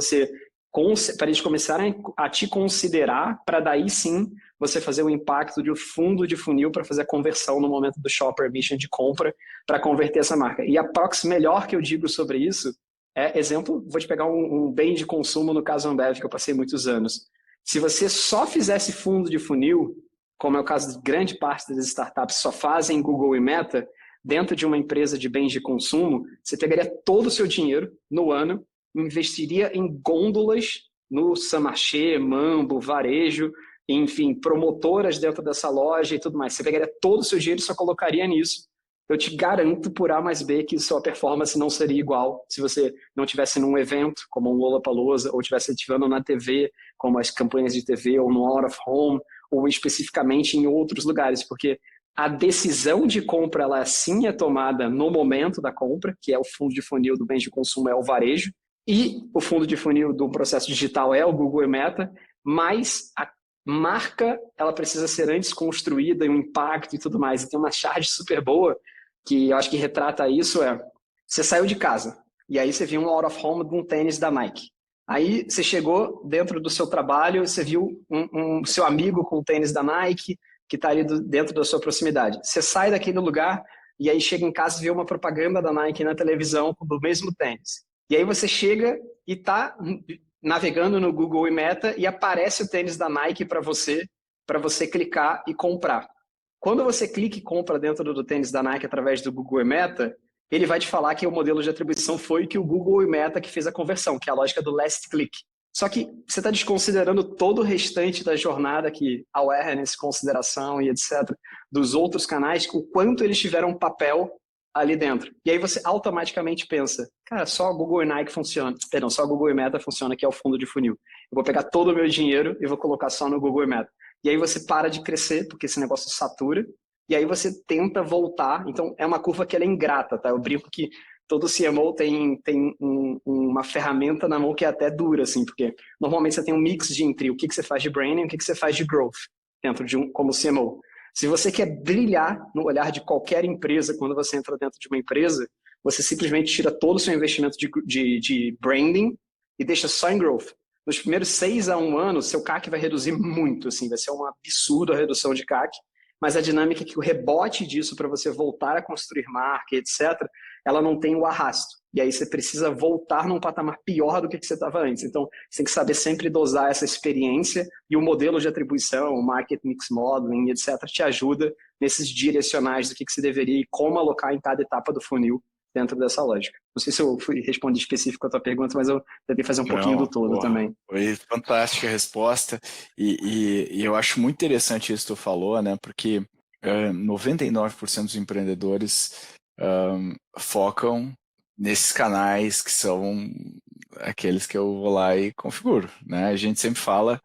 eles começarem a te considerar, para daí sim você fazer o impacto de um fundo de funil para fazer a conversão no momento do shopper mission de compra para converter essa marca. E a proxy melhor que eu digo sobre isso é, exemplo, vou te pegar um bem de consumo no caso Ambev, que eu passei muitos anos. Se você só fizesse fundo de funil, como é o caso de grande parte das startups só fazem Google e Meta, dentro de uma empresa de bens de consumo, você pegaria todo o seu dinheiro no ano, investiria em gôndolas no Samarché, Mambo, Varejo, enfim, promotoras dentro dessa loja e tudo mais. Você pegaria todo o seu dinheiro e só colocaria nisso. Eu te garanto por A mais B que sua performance não seria igual se você não tivesse num evento, como um Lollapalooza, ou tivesse ativando na TV, como as campanhas de TV, ou no Out of Home, ou especificamente em outros lugares, porque a decisão de compra, ela sim é tomada no momento da compra, que é o fundo de funil do bens de consumo, é o varejo, e o fundo de funil do processo digital é o Google e Meta, mas a marca, ela precisa ser antes construída, e o impacto e tudo mais. E tem uma charge super boa, que eu acho que retrata isso, você saiu de casa, e aí você viu um out of home de um tênis da Nike. Aí você chegou dentro do seu trabalho, você viu um seu amigo com o tênis da Nike, que está ali dentro da sua proximidade. Você sai daquele lugar e aí chega em casa e vê uma propaganda da Nike na televisão do mesmo tênis. E aí você chega e está navegando no Google e Meta e aparece o tênis da Nike para você clicar e comprar. Quando você clica e compra dentro do tênis da Nike através do Google e Meta, ele vai te falar que o modelo de atribuição foi que o Google e o Meta que fez a conversão, que é a lógica do last click. Só que você está desconsiderando todo o restante da jornada que awareness, consideração e etc. dos outros canais, o quanto eles tiveram papel ali dentro. E aí você automaticamente pensa, cara, só Google e Nike funciona. Perdão, só Google e Meta funciona, que é o fundo de funil. Eu vou pegar todo o meu dinheiro e vou colocar só no Google e Meta. E aí você para de crescer, porque esse negócio satura, e aí você tenta voltar. Então, é uma curva que ela é ingrata, tá? Eu brinco que todo CMO tem uma ferramenta na mão que é até dura, assim, porque normalmente você tem um mix entre o que você faz de branding e o que você faz de growth dentro de como CMO. Se você quer brilhar no olhar de qualquer empresa, quando você entra dentro de uma empresa, você simplesmente tira todo o seu investimento de branding e deixa só em growth. Nos primeiros 6 a 1 ano, seu CAC vai reduzir muito, assim, vai ser um absurdo a redução de CAC, mas a dinâmica é que o rebote disso para você voltar a construir marca, etc., ela não tem o arrasto. E aí você precisa voltar num patamar pior do que você estava antes. Então, você tem que saber sempre dosar essa experiência e o modelo de atribuição, o Market Mix Modeling, etc., te ajuda nesses direcionais do que você deveria e como alocar em cada etapa do funil dentro dessa lógica. Não sei se eu respondi específico a tua pergunta, mas eu tentei fazer um pouquinho do todo também. Foi fantástica a resposta e eu acho muito interessante isso que tu falou, né? Porque 99% dos empreendedores focam nesses canais que são aqueles que eu vou lá e configuro, né? A gente sempre fala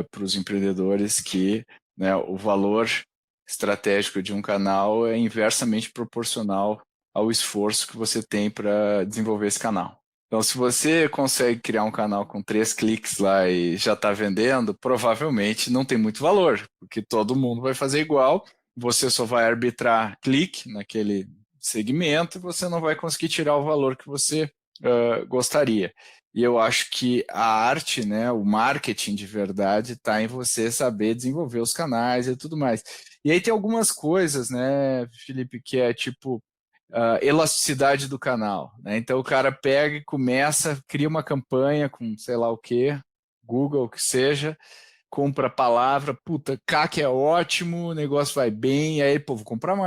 para os empreendedores que, né, o valor estratégico de um canal é inversamente proporcional ao esforço que você tem para desenvolver esse canal. Então, se você consegue criar um canal com 3 cliques lá e já está vendendo, provavelmente não tem muito valor, porque todo mundo vai fazer igual, você só vai arbitrar clique naquele segmento e você não vai conseguir tirar o valor que você gostaria. E eu acho que a arte, né, o marketing de verdade está em você saber desenvolver os canais e tudo mais. E aí tem algumas coisas, né, Felipe, que é tipo elasticidade do canal, né? Então o cara pega e começa, cria uma campanha com sei lá o que, Google, o que seja, compra a palavra, puta, CAC é ótimo, o negócio vai bem, e aí, pô, vou comprar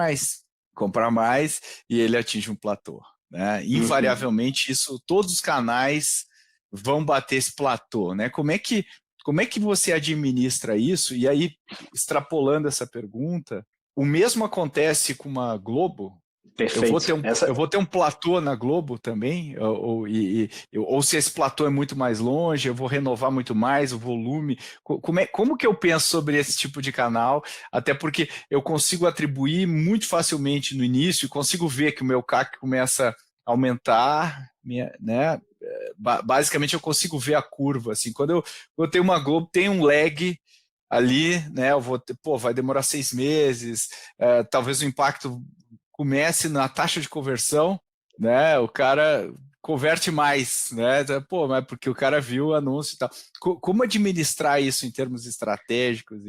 mais, e ele atinge um platô, né? Invariavelmente isso, todos os canais vão bater esse platô, né? Como é que você administra isso? E aí, extrapolando essa pergunta, o mesmo acontece com uma Globo? Perfeito. Eu vou ter um platô na Globo também, ou se esse platô é muito mais longe, eu vou renovar muito mais o volume. Como que eu penso sobre esse tipo de canal? Até porque eu consigo atribuir muito facilmente no início, consigo ver que o meu CAC começa a aumentar, né? Basicamente eu consigo ver a curva. Assim, quando eu tenho uma Globo, tem um lag ali, né? Eu vou ter, vai demorar 6 meses, talvez o impacto comece na taxa de conversão, né? O cara converte mais, né? Pô, mas porque o cara viu o anúncio e tal. Como administrar isso em termos estratégicos?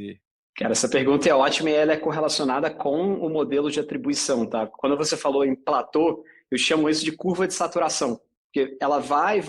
Cara, essa pergunta é ótima e ela é correlacionada com o modelo de atribuição, tá? Quando você falou em platô, eu chamo isso de curva de saturação. Porque ela vai,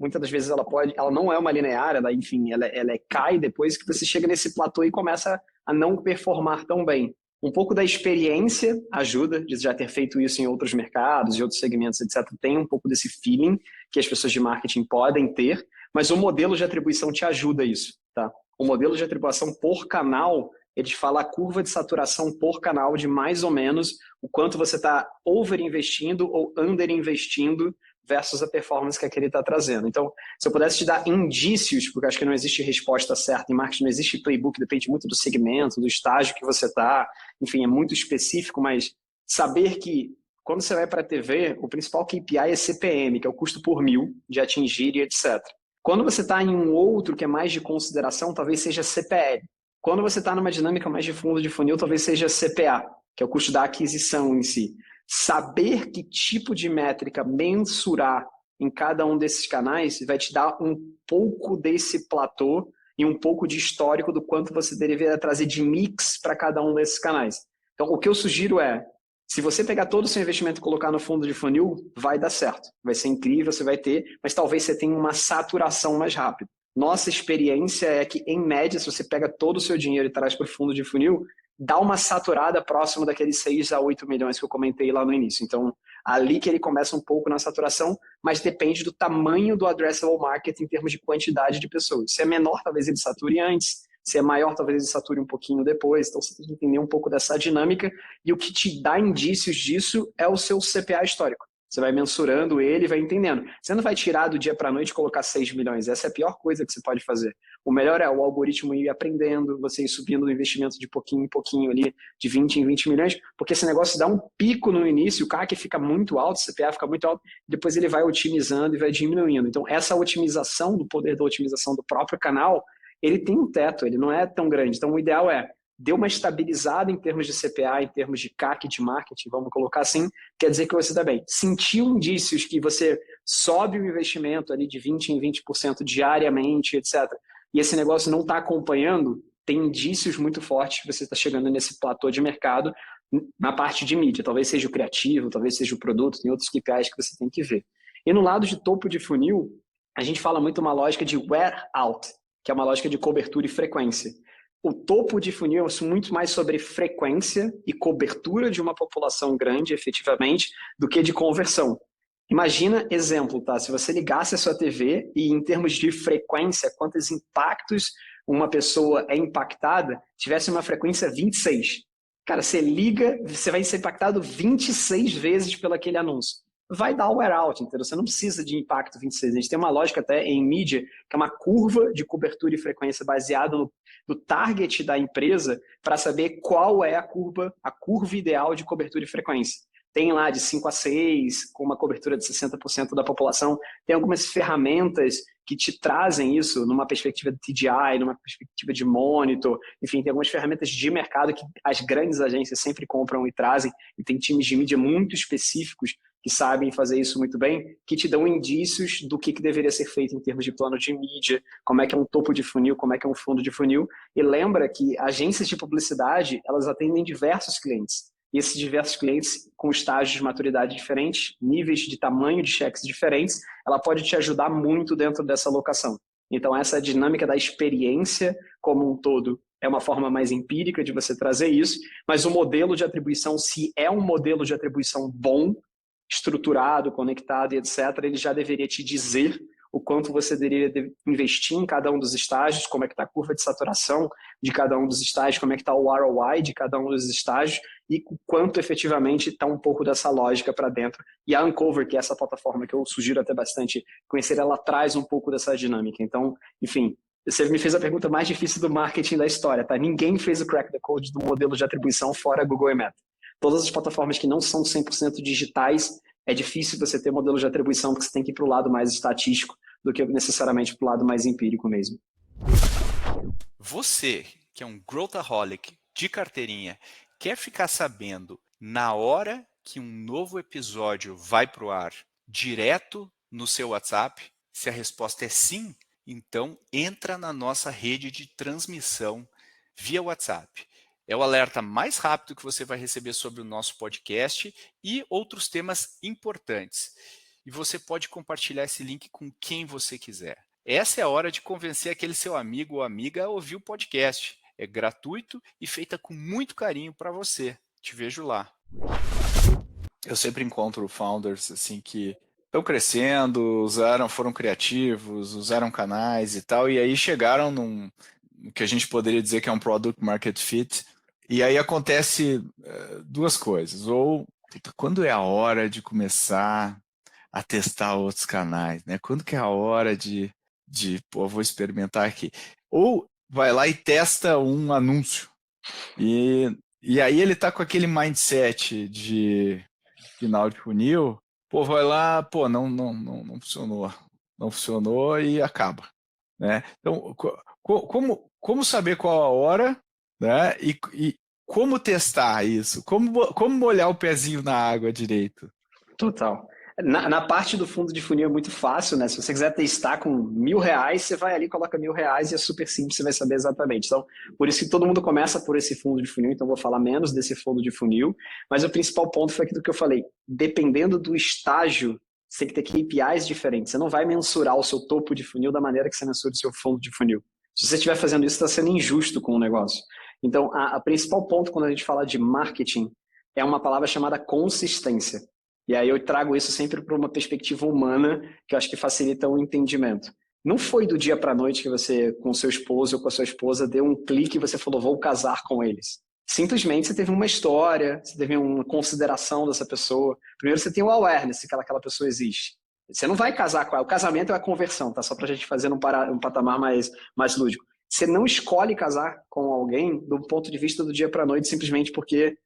muitas das vezes ela não é uma linear, enfim, ela cai depois que você chega nesse platô e começa a não performar tão bem. Um pouco da experiência ajuda, de já ter feito isso em outros mercados, em outros segmentos, etc. Tem um pouco desse feeling que as pessoas de marketing podem ter, mas o modelo de atribuição te ajuda a isso, tá? O modelo de atribuição por canal, ele te fala a curva de saturação por canal de mais ou menos o quanto você está overinvestindo ou underinvestindo versus a performance que aquele está trazendo. Então, se eu pudesse te dar indícios, porque acho que não existe resposta certa em marketing, não existe playbook, depende muito do segmento, do estágio que você está, enfim, é muito específico, mas saber que quando você vai para a TV, o principal KPI é CPM, que é o custo por mil de atingir e etc. Quando você está em um outro que é mais de consideração, talvez seja CPL. Quando você está numa dinâmica mais de fundo de funil, talvez seja CPA, que é o custo da aquisição em si. Saber que tipo de métrica mensurar em cada um desses canais vai te dar um pouco desse platô e um pouco de histórico do quanto você deveria trazer de mix para cada um desses canais. Então, o que eu sugiro é, se você pegar todo o seu investimento e colocar no fundo de funil, vai dar certo. Vai ser incrível, você vai ter, mas talvez você tenha uma saturação mais rápida. Nossa experiência é que, em média, se você pega todo o seu dinheiro e traz para o fundo de funil, dá uma saturada próximo daqueles 6 a 8 milhões que eu comentei lá no início. Então, Ali que ele começa um pouco na saturação, mas depende do tamanho do addressable market em termos de quantidade de pessoas. Se é menor, talvez ele sature antes. Se é maior, talvez ele sature um pouquinho depois. Então, você tem que entender um pouco dessa dinâmica. E o que te dá indícios disso é o seu CPA histórico. Você vai mensurando ele e vai entendendo. Você não vai tirar do dia para a noite e colocar 6 milhões. Essa é a pior coisa que você pode fazer. O melhor é o algoritmo ir aprendendo, você ir subindo o investimento de pouquinho em pouquinho ali, de 20 em 20 milhões, porque esse negócio dá um pico no início, o CAC fica muito alto, o CPA fica muito alto, depois ele vai otimizando e vai diminuindo. Então, essa otimização, do poder da otimização do próprio canal, ele tem um teto, ele não é tão grande. Então, o ideal é deu uma estabilizada em termos de CPA, em termos de CAC, de marketing, vamos colocar assim, quer dizer que você está bem. Sentiu indícios que você sobe o investimento ali de 20 em 20% diariamente, etc., e esse negócio não está acompanhando, tem indícios muito fortes que você está chegando nesse platô de mercado na parte de mídia. Talvez seja o criativo, talvez seja o produto, tem outros KPIs que você tem que ver. E no lado de topo de funil, a gente fala muito uma lógica de wear out, que é uma lógica de cobertura e frequência. O topo de funil é muito mais sobre frequência e cobertura de uma população grande, efetivamente, do que de conversão. Imagina, exemplo, tá? Se você ligasse a sua TV e em termos de frequência, quantos impactos uma pessoa é impactada, tivesse uma frequência 26. Cara, você liga, você vai ser impactado 26 vezes pelo aquele anúncio. Vai dar o wear out, entendeu? Você não precisa de impacto 26. A gente tem uma lógica até em mídia, que é uma curva de cobertura e frequência baseada no target da empresa para saber qual é a curva ideal de cobertura e frequência. Tem lá de 5 a 6, com uma cobertura de 60% da população. Tem algumas ferramentas que te trazem isso numa perspectiva de TDI, numa perspectiva de monitor. Enfim, tem algumas ferramentas de mercado que as grandes agências sempre compram e trazem. E tem times de mídia muito específicos que sabem fazer isso muito bem, que te dão indícios do que deveria ser feito em termos de plano de mídia, como é que é um topo de funil, como é que é um fundo de funil. E lembra que agências de publicidade, elas atendem diversos clientes. E esses diversos clientes com estágios de maturidade diferentes, níveis de tamanho de cheques diferentes, ela pode te ajudar muito dentro dessa alocação. Então, essa dinâmica da experiência como um todo é uma forma mais empírica de você trazer isso, mas o modelo de atribuição, se é um modelo de atribuição bom, estruturado, conectado e etc., ele já deveria te dizer o quanto você deveria investir em cada um dos estágios, como é que está a curva de saturação de cada um dos estágios, como é que está o ROI de cada um dos estágios e o quanto efetivamente está um pouco dessa lógica para dentro. E a Uncover, que é essa plataforma que eu sugiro até bastante conhecer, ela traz um pouco dessa dinâmica. Então, enfim, você me fez a pergunta mais difícil do marketing da história, tá? Ninguém fez o crack the code do modelo de atribuição fora Google e Meta. Todas as plataformas que não são 100% digitais, é difícil você ter modelo de atribuição, porque você tem que ir para o lado mais estatístico do que necessariamente para o lado mais empírico mesmo. Você, que é um growthaholic de carteirinha, quer ficar sabendo na hora que um novo episódio vai para o ar, direto no seu WhatsApp? Se a resposta é sim, então entra na nossa rede de transmissão via WhatsApp. É o alerta mais rápido que você vai receber sobre o nosso podcast e outros temas importantes. E você pode compartilhar esse link com quem você quiser. Essa é a hora de convencer aquele seu amigo ou amiga a ouvir o podcast. É gratuito e feita com muito carinho para você. Te vejo lá. Eu sempre encontro founders assim que estão crescendo, foram criativos, usaram canais e tal, e aí chegaram num que a gente poderia dizer que é um product market fit. E aí acontece duas coisas. Ou quando é a hora de começar a testar outros canais, né? Quando que é a hora de vou experimentar aqui. Ou vai lá e testa um anúncio. E aí ele tá com aquele mindset de final de funil, vai lá, não funcionou. Não funcionou e acaba, né? Então, como saber qual a hora, né? E como testar isso? Como molhar o pezinho na água direito? Total. Na parte do fundo de funil é muito fácil, né? Se você quiser testar com R$1.000, você vai ali, coloca R$1.000 e é super simples, você vai saber exatamente. Então, por isso que todo mundo começa por esse fundo de funil, então eu vou falar menos desse fundo de funil, mas o principal ponto foi aquilo que eu falei. Dependendo do estágio, você tem que ter KPIs diferentes. Você não vai mensurar o seu topo de funil da maneira que você mensura o seu fundo de funil. Se você estiver fazendo isso, está sendo injusto com o negócio. Então, a principal ponto quando a gente fala de marketing é uma palavra chamada consistência. E aí eu trago isso sempre para uma perspectiva humana, que eu acho que facilita o entendimento. Não foi do dia para a noite que você, com seu esposo ou com a sua esposa, deu um clique e você falou, vou casar com eles. Simplesmente você teve uma história, você teve uma consideração dessa pessoa. Primeiro você tem o awareness que aquela pessoa existe. Você não vai casar com ela. O casamento é a conversão, tá? Só para a gente fazer um patamar mais lúdico. Você não escolhe casar com alguém do ponto de vista do dia para a noite simplesmente porque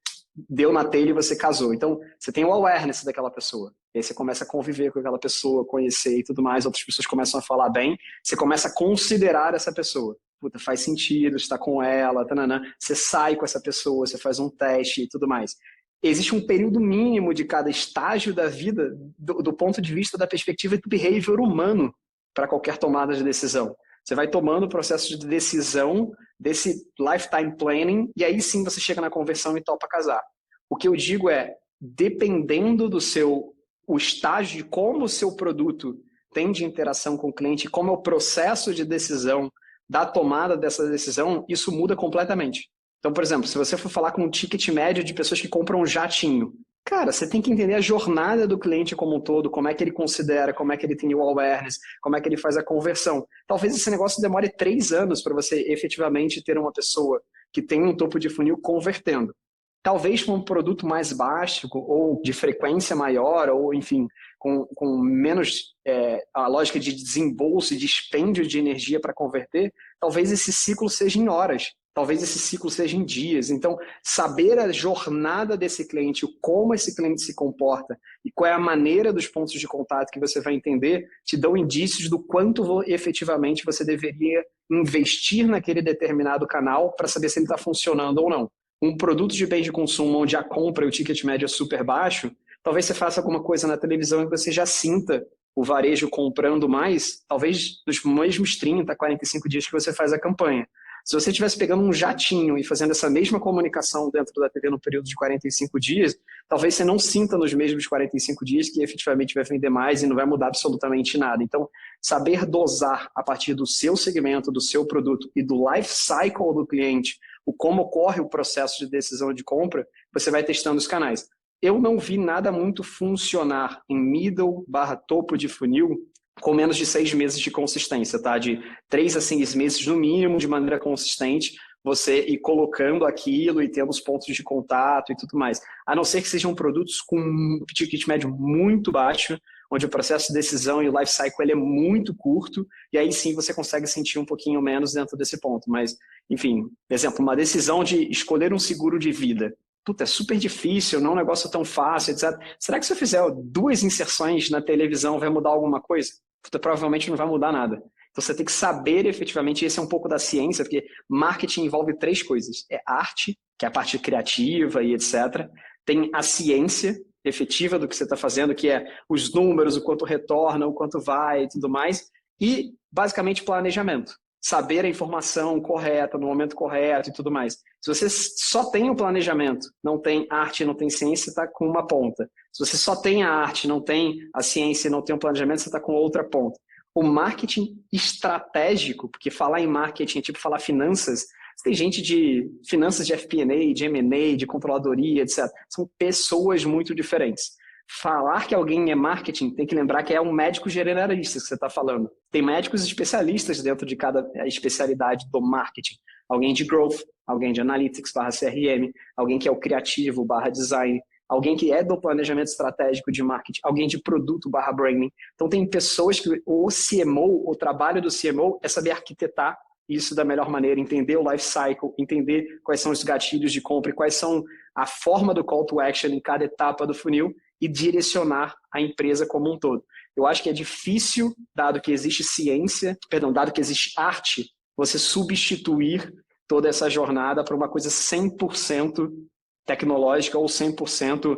deu na telha e você casou. Então, você tem o awareness daquela pessoa. E aí você começa a conviver com aquela pessoa, conhecer e tudo mais, outras pessoas começam a falar bem, você começa a considerar essa pessoa. Puta, faz sentido estar com ela, tanana. Você sai com essa pessoa, você faz um teste e tudo mais. Existe um período mínimo de cada estágio da vida do ponto de vista da perspectiva do behavior humano para qualquer tomada de decisão. Você vai tomando o processo de decisão desse lifetime planning e aí sim você chega na conversão e topa casar. O que eu digo é, dependendo do o estágio de como o seu produto tem de interação com o cliente, como é o processo de decisão da tomada dessa decisão, isso muda completamente. Então, por exemplo, se você for falar com um ticket médio de pessoas que compram um jatinho, cara, você tem que entender a jornada do cliente como um todo, como é que ele considera, como é que ele tem o awareness, como é que ele faz a conversão. Talvez esse negócio demore 3 anos para você efetivamente ter uma pessoa que tem um topo de funil convertendo. Talvez com um produto mais básico ou de frequência maior, ou enfim, com menos a lógica de desembolso e dispêndio de energia para converter, talvez esse ciclo seja em horas. Talvez esse ciclo seja em dias. Então, saber a jornada desse cliente, como esse cliente se comporta e qual é a maneira dos pontos de contato que você vai entender, te dão indícios do quanto efetivamente você deveria investir naquele determinado canal para saber se ele está funcionando ou não. Um produto de bem de consumo onde a compra e o ticket médio é super baixo, talvez você faça alguma coisa na televisão e você já sinta o varejo comprando mais, talvez dos mesmos 30, 45 dias que você faz a campanha. Se você estivesse pegando um jatinho e fazendo essa mesma comunicação dentro da TV no período de 45 dias, talvez você não sinta nos mesmos 45 dias que efetivamente vai vender mais e não vai mudar absolutamente nada. Então, saber dosar a partir do seu segmento, do seu produto e do life cycle do cliente, o como ocorre o processo de decisão de compra, você vai testando os canais. Eu não vi nada muito funcionar em middle/topo de funil com menos de 6 meses de consistência, tá? De 3 a 6 meses no mínimo de maneira consistente, você ir colocando aquilo e tendo os pontos de contato e tudo mais. A não ser que sejam produtos com um ticket médio muito baixo, onde o processo de decisão e o life cycle ele é muito curto, e aí sim você consegue sentir um pouquinho menos dentro desse ponto. Mas, enfim, por exemplo, uma decisão de escolher um seguro de vida. Puta, é super difícil, não é um negócio tão fácil, etc. Será que se eu fizer 2 inserções na televisão vai mudar alguma coisa? Puta, provavelmente não vai mudar nada. Então você tem que saber efetivamente, esse é um pouco da ciência, porque marketing envolve 3 coisas. É arte, que é a parte criativa e etc. Tem a ciência efetiva do que você está fazendo, que é os números, o quanto retorna, o quanto vai e tudo mais. E, basicamente, planejamento. Saber a informação correta, no momento correto e tudo mais. Se você só tem o planejamento, não tem arte, não tem ciência, está com uma ponta. Se você só tem a arte, não tem a ciência e não tem o planejamento, você está com outra ponta. O marketing estratégico, porque falar em marketing é tipo falar finanças, tem gente de finanças de FP&A, de M&A, de controladoria, etc. São pessoas muito diferentes. Falar que alguém é marketing, tem que lembrar que é um médico generalista que você está falando. Tem médicos especialistas dentro de cada especialidade do marketing. Alguém de growth, alguém de analytics/CRM, alguém que é o criativo /design, alguém que é do planejamento estratégico de marketing, alguém de produto/branding. Então tem pessoas que o CMO, o trabalho do CMO é saber arquitetar isso da melhor maneira, entender o life cycle, entender quais são os gatilhos de compra e quais são a forma do call to action em cada etapa do funil e direcionar a empresa como um todo. Eu acho que é difícil, dado que existe dado que existe arte, você substituir toda essa jornada para uma coisa 100% tecnológica ou 100%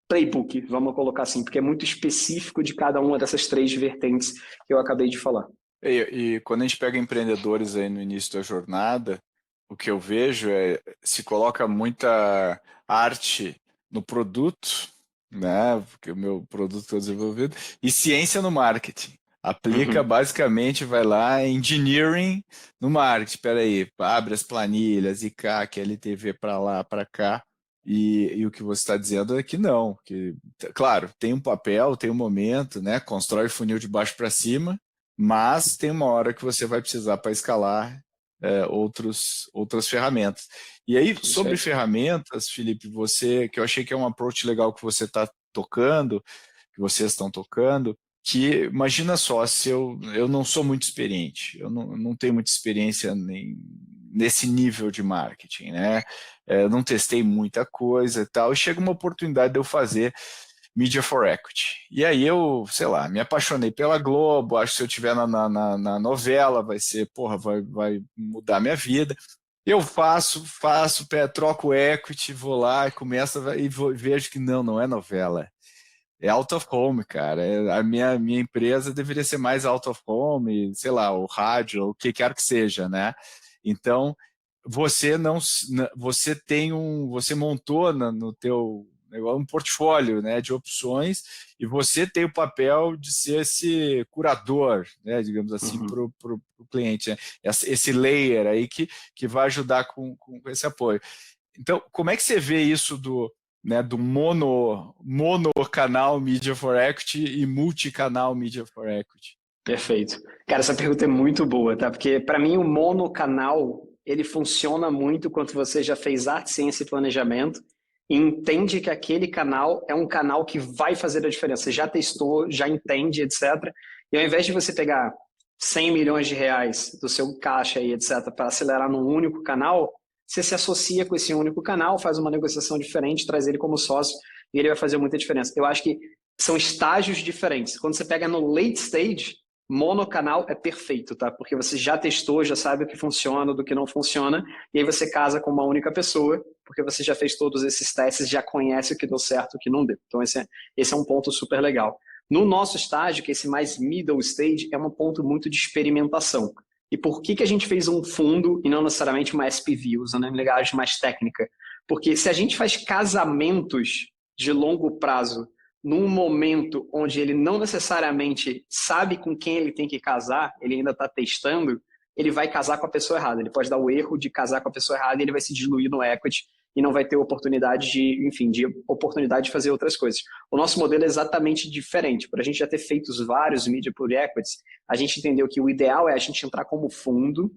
playbook, vamos colocar assim, porque é muito específico de cada uma dessas 3 vertentes que eu acabei de falar. E quando a gente pega empreendedores aí no início da jornada, o que eu vejo se coloca muita arte no produto, né? Porque o meu produto está desenvolvido, e ciência no marketing. Aplica basicamente, vai lá, engineering no marketing. Espera aí, abre as planilhas, ICAC, LTV para lá, para cá, E o que você está dizendo é que não, que, claro, tem um papel, tem um momento, né? Constrói funil de baixo para cima, mas tem uma hora que você vai precisar para escalar outras ferramentas. E aí, sobre ferramentas, Felipe, que eu achei que é um approach legal que você está tocando, que vocês estão tocando, que imagina só, se eu não sou muito experiente, eu não tenho muita experiência nesse nível de marketing, né? Não testei muita coisa e tal, e chega uma oportunidade de eu fazer Media for Equity. E aí eu, sei lá, me apaixonei pela Globo, acho que se eu estiver na novela vai ser, vai mudar minha vida. Eu faço, troco equity, vou lá e começo e vejo que não é novela. É out of home, cara. A minha empresa deveria ser mais out of home, sei lá, o rádio, o que quer que seja, né? Então, você montou no teu um portfólio, né, de opções, e você tem o papel de ser esse curador, né, digamos assim, para o cliente, né? Esse layer aí que vai ajudar com esse apoio. Então, como é que você vê isso do monocanal Media for Equity e multicanal Media for Equity? Perfeito. Cara, essa pergunta é muito boa, tá? Porque para mim o monocanal, ele funciona muito quando você já fez arte, ciência e planejamento e entende que aquele canal é um canal que vai fazer a diferença. Você já testou, já entende, etc. E ao invés de você pegar 100 milhões de reais do seu caixa e etc. para acelerar num único canal, você se associa com esse único canal, faz uma negociação diferente, traz ele como sócio e ele vai fazer muita diferença. Eu acho que são estágios diferentes. Quando você pega no late stage, monocanal é perfeito, tá? Porque você já testou, já sabe o que funciona, do que não funciona, e aí você casa com uma única pessoa, porque você já fez todos esses testes, já conhece o que deu certo e o que não deu. Então esse é um ponto super legal. No nosso estágio, que é esse mais middle stage, é um ponto muito de experimentação. E por que a gente fez um fundo e não necessariamente uma SPV, usando a linguagem mais técnica? Porque se a gente faz casamentos de longo prazo num momento onde ele não necessariamente sabe com quem ele tem que casar, ele ainda está testando, ele vai casar com a pessoa errada. Ele pode dar o erro de casar com a pessoa errada e ele vai se diluir no equity e não vai ter oportunidade de fazer outras coisas. O nosso modelo é exatamente diferente. Por a gente já ter feito vários media por equities, a gente entendeu que o ideal é a gente entrar como fundo,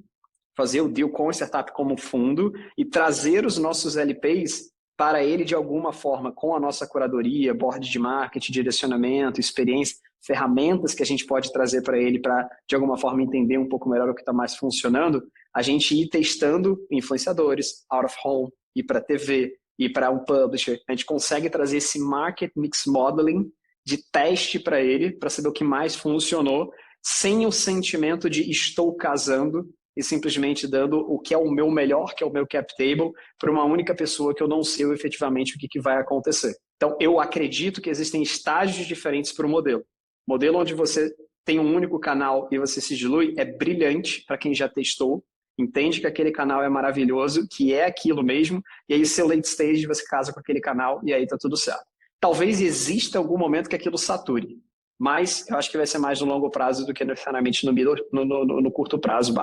fazer o deal com a startup como fundo e trazer os nossos LPs para ele de alguma forma, com a nossa curadoria, board de marketing, direcionamento, experiência, ferramentas que a gente pode trazer para ele para, de alguma forma, entender um pouco melhor o que está mais funcionando, a gente ir testando influenciadores, out of home, ir para TV, ir para um publisher. A gente consegue trazer esse market mix modeling de teste para ele, para saber o que mais funcionou, sem o sentimento de estou casando e simplesmente dando o que é o meu melhor, que é o meu cap table, para uma única pessoa que eu não sei efetivamente o que vai acontecer. Então, eu acredito que existem estágios diferentes para o modelo. Modelo onde você tem um único canal e você se dilui é brilhante para quem já testou, entende que aquele canal é maravilhoso, que é aquilo mesmo, e aí seu late stage você casa com aquele canal e aí está tudo certo. Talvez exista algum momento que aquilo sature, mas eu acho que vai ser mais no longo prazo do que necessariamente no curto prazo,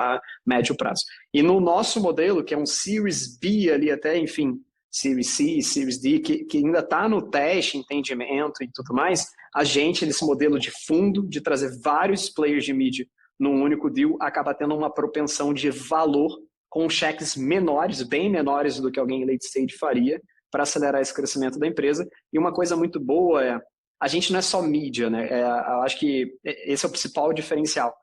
médio prazo. E no nosso modelo, que é um Series B ali até, enfim, Series C, Series D, que ainda está no teste, entendimento e tudo mais, a gente, nesse modelo de fundo, de trazer vários players de mídia num único deal, acaba tendo uma propensão de valor com cheques menores, bem menores do que alguém em late stage faria, para acelerar esse crescimento da empresa. E uma coisa muito boa é, a gente não é só mídia, né? Eu acho que esse é o principal diferencial.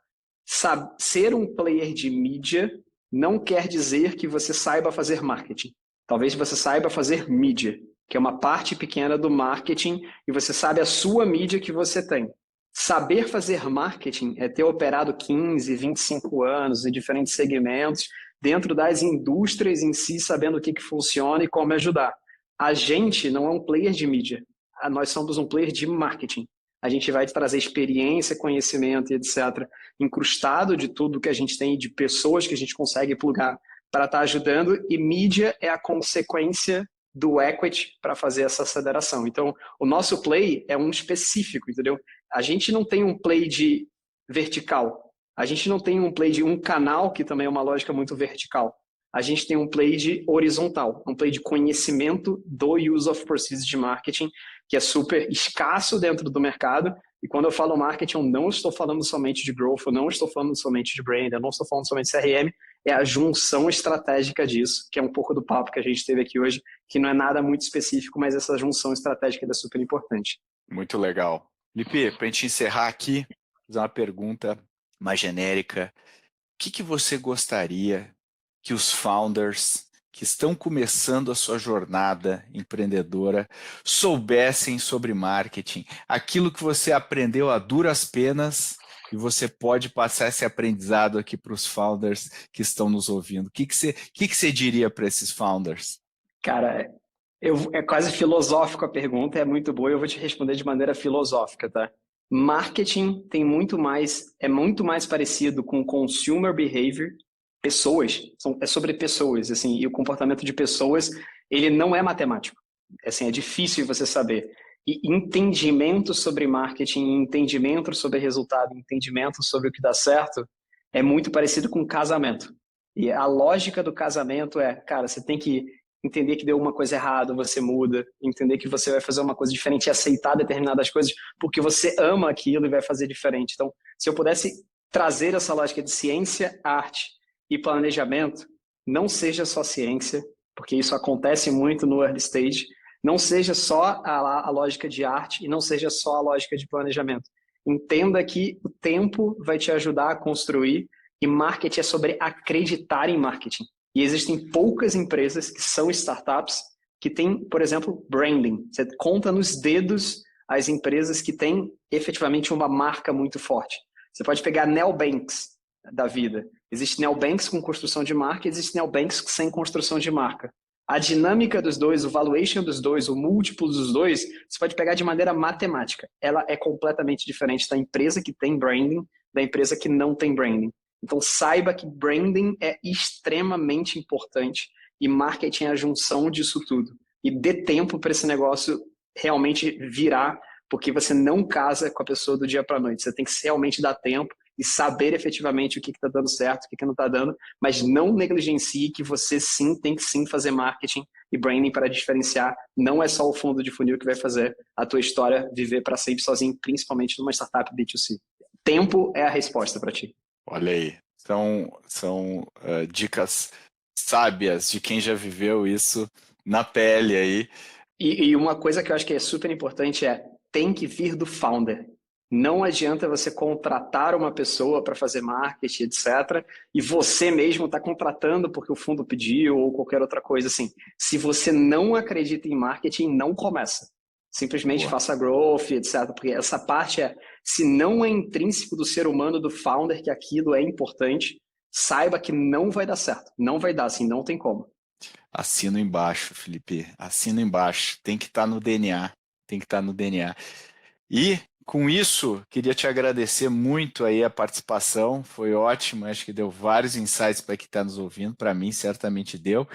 Ser um player de mídia não quer dizer que você saiba fazer marketing. Talvez você saiba fazer mídia, que é uma parte pequena do marketing, e você sabe a sua mídia que você tem. Saber fazer marketing é ter operado 15, 25 anos em diferentes segmentos, dentro das indústrias em si, sabendo o que funciona e como ajudar. A gente não é um player de mídia. Nós somos um player de marketing. A gente vai trazer experiência, conhecimento e etc. incrustado de tudo que a gente tem, de pessoas que a gente consegue plugar para estar ajudando, e mídia é a consequência do equity para fazer essa aceleração. Então, o nosso play é um específico, entendeu? A gente não tem um play de vertical. A gente não tem um play de um canal, que também é uma lógica muito vertical. a gente tem um play de horizontal, um play de conhecimento do use of proceeds de marketing, que é super escasso dentro do mercado. E quando eu falo marketing, eu não estou falando somente de growth, eu não estou falando somente de brand, eu não estou falando somente de CRM, é a junção estratégica disso, que é um pouco do papo que a gente teve aqui hoje, que não é nada muito específico, mas essa junção estratégica é super importante. Muito legal. Felipe, para a gente encerrar aqui, fazer uma pergunta mais genérica. O que você gostaria que os founders que estão começando a sua jornada empreendedora soubessem sobre marketing? Aquilo que você aprendeu a duras penas e você pode passar esse aprendizado aqui para os founders que estão nos ouvindo. O que você diria para esses founders? Cara, é quase filosófico a pergunta, é muito boa e eu vou te responder de maneira filosófica, tá? Marketing é muito mais parecido com consumer behavior, pessoas, é sobre pessoas, assim, e o comportamento de pessoas, ele não é matemático. Assim, é difícil você saber. E entendimento sobre marketing, entendimento sobre resultado, entendimento sobre o que dá certo, é muito parecido com casamento. E a lógica do casamento é, cara, você tem que entender que deu uma coisa errada, você muda, entender que você vai fazer uma coisa diferente e aceitar determinadas coisas porque você ama aquilo e vai fazer diferente. Então, se eu pudesse trazer essa lógica de ciência, arte e planejamento, não seja só ciência, porque isso acontece muito no early stage, não seja só a lógica de arte e não seja só a lógica de planejamento. Entenda que o tempo vai te ajudar a construir e marketing é sobre acreditar em marketing. E existem poucas empresas que são startups que têm, por exemplo, branding. Você conta nos dedos as empresas que têm efetivamente uma marca muito forte. Você pode pegar neobanks da vida. Existe neobanks com construção de marca, existe neobanks sem construção de marca. A dinâmica dos dois, o valuation dos dois, o múltiplo dos dois, você pode pegar de maneira matemática. Ela é completamente diferente da empresa que tem branding, da empresa que não tem branding. Então saiba que branding é extremamente importante e marketing é a junção disso tudo. E dê tempo para esse negócio realmente virar, porque você não casa com a pessoa do dia para a noite. Você tem que realmente dar tempo e saber efetivamente o que está dando certo, o que não está dando, mas não negligencie que você sim tem que sim fazer marketing e branding para diferenciar. Não é só o fundo de funil que vai fazer a tua história viver para sempre sozinho, principalmente numa startup B2C. Tempo é a resposta para ti. Olha aí, são dicas sábias de quem já viveu isso na pele aí. E uma coisa que eu acho que é super importante tem que vir do founder. Não adianta você contratar uma pessoa para fazer marketing, etc. E você mesmo está contratando porque o fundo pediu ou qualquer outra coisa assim. Se você não acredita em marketing, não começa. Simplesmente Boa. faça growth, etc. Porque essa parte se não é intrínseco do ser humano, do founder, que aquilo é importante, saiba que não vai dar certo. Não vai dar, assim, não tem como. Assino embaixo, Felipe. Assino embaixo. Tem que estar no DNA. Tem que estar no DNA. E, com isso, queria te agradecer muito aí a participação. Foi ótimo. Acho que deu vários insights para quem está nos ouvindo. Para mim, certamente deu.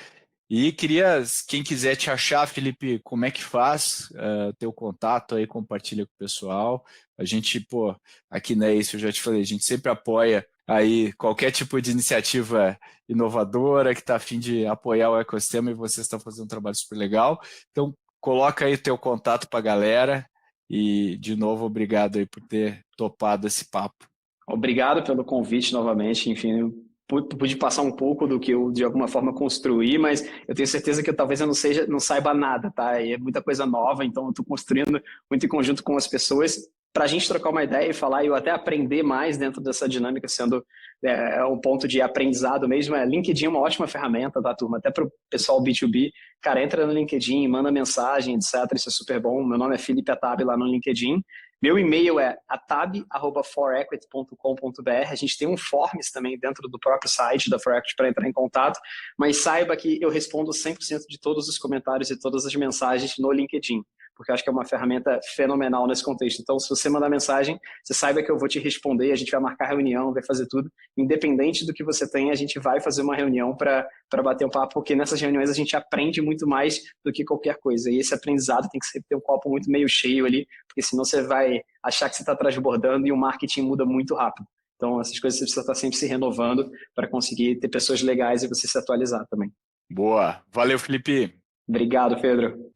E queria, quem quiser te achar, Felipe, como é que faz? Teu contato aí, compartilha com o pessoal. A gente, aqui na Ace, eu já te falei, a gente sempre apoia aí qualquer tipo de iniciativa inovadora que está a fim de apoiar o ecossistema e vocês estão fazendo um trabalho super legal. Então, coloca aí teu contato para a galera e, de novo, obrigado aí por ter topado esse papo. Obrigado pelo convite novamente, enfim, pude passar um pouco do que eu, de alguma forma, construí, mas eu tenho certeza que talvez eu não saiba nada, tá? E é muita coisa nova, então eu estou construindo muito em conjunto com as pessoas para a gente trocar uma ideia e falar e eu até aprender mais dentro dessa dinâmica, sendo um ponto de aprendizado mesmo. LinkedIn é uma ótima ferramenta, tá, turma? Até para o pessoal B2B, cara, entra no LinkedIn, manda mensagem, etc. Isso é super bom. Meu nome é Felipe Atab lá no LinkedIn. Meu e-mail é atab@forequity.com.br. A gente tem um forms também dentro do próprio site da Forequity para entrar em contato, mas saiba que eu respondo 100% de todos os comentários e todas as mensagens no LinkedIn, porque eu acho que é uma ferramenta fenomenal nesse contexto. Então, se você mandar mensagem, você saiba que eu vou te responder, a gente vai marcar reunião, vai fazer tudo. Independente do que você tenha, a gente vai fazer uma reunião para bater um papo, porque nessas reuniões a gente aprende muito mais do que qualquer coisa. E esse aprendizado tem que sempre ter um copo muito meio cheio ali, porque senão você vai achar que você está transbordando e o marketing muda muito rápido. Então, essas coisas você precisa estar sempre se renovando para conseguir ter pessoas legais e você se atualizar também. Boa. Valeu, Felipe. Obrigado, Pedro.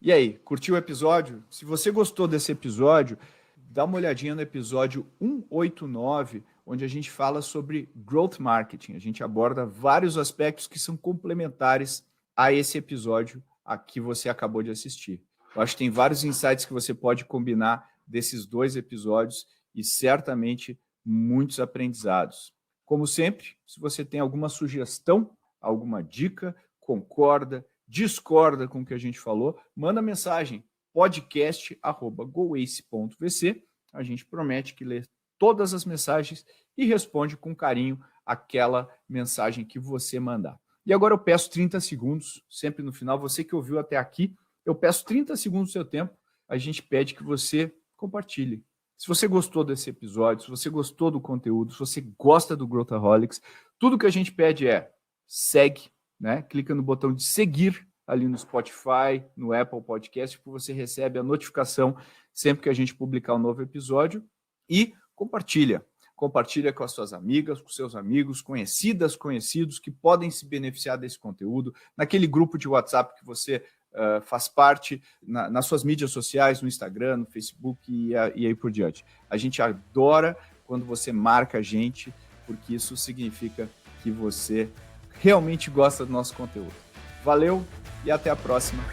E aí, curtiu o episódio? Se você gostou desse episódio, dá uma olhadinha no episódio 189, onde a gente fala sobre Growth Marketing. A gente aborda vários aspectos que são complementares a esse episódio a que você acabou de assistir. Eu acho que tem vários insights que você pode combinar desses 2 episódios e certamente muitos aprendizados. Como sempre, se você tem alguma sugestão, alguma dica, concorda, discorda com o que a gente falou, manda mensagem podcast@goace.vc. A gente promete que lê todas as mensagens e responde com carinho aquela mensagem que você mandar. E agora eu peço 30 segundos, sempre no final, você que ouviu até aqui, eu peço 30 segundos do seu tempo, a gente pede que você compartilhe. Se você gostou desse episódio, se você gostou do conteúdo, se você gosta do Growthaholics, tudo que a gente pede é segue, né? Clica no botão de seguir ali no Spotify, no Apple Podcast, que você recebe a notificação sempre que a gente publicar um novo episódio e compartilha. Compartilha com as suas amigas, com seus amigos, conhecidas, conhecidos que podem se beneficiar desse conteúdo, naquele grupo de WhatsApp que você faz parte, nas suas mídias sociais, no Instagram, no Facebook e aí por diante. A gente adora quando você marca a gente, porque isso significa que você realmente gosta do nosso conteúdo. Valeu e até a próxima.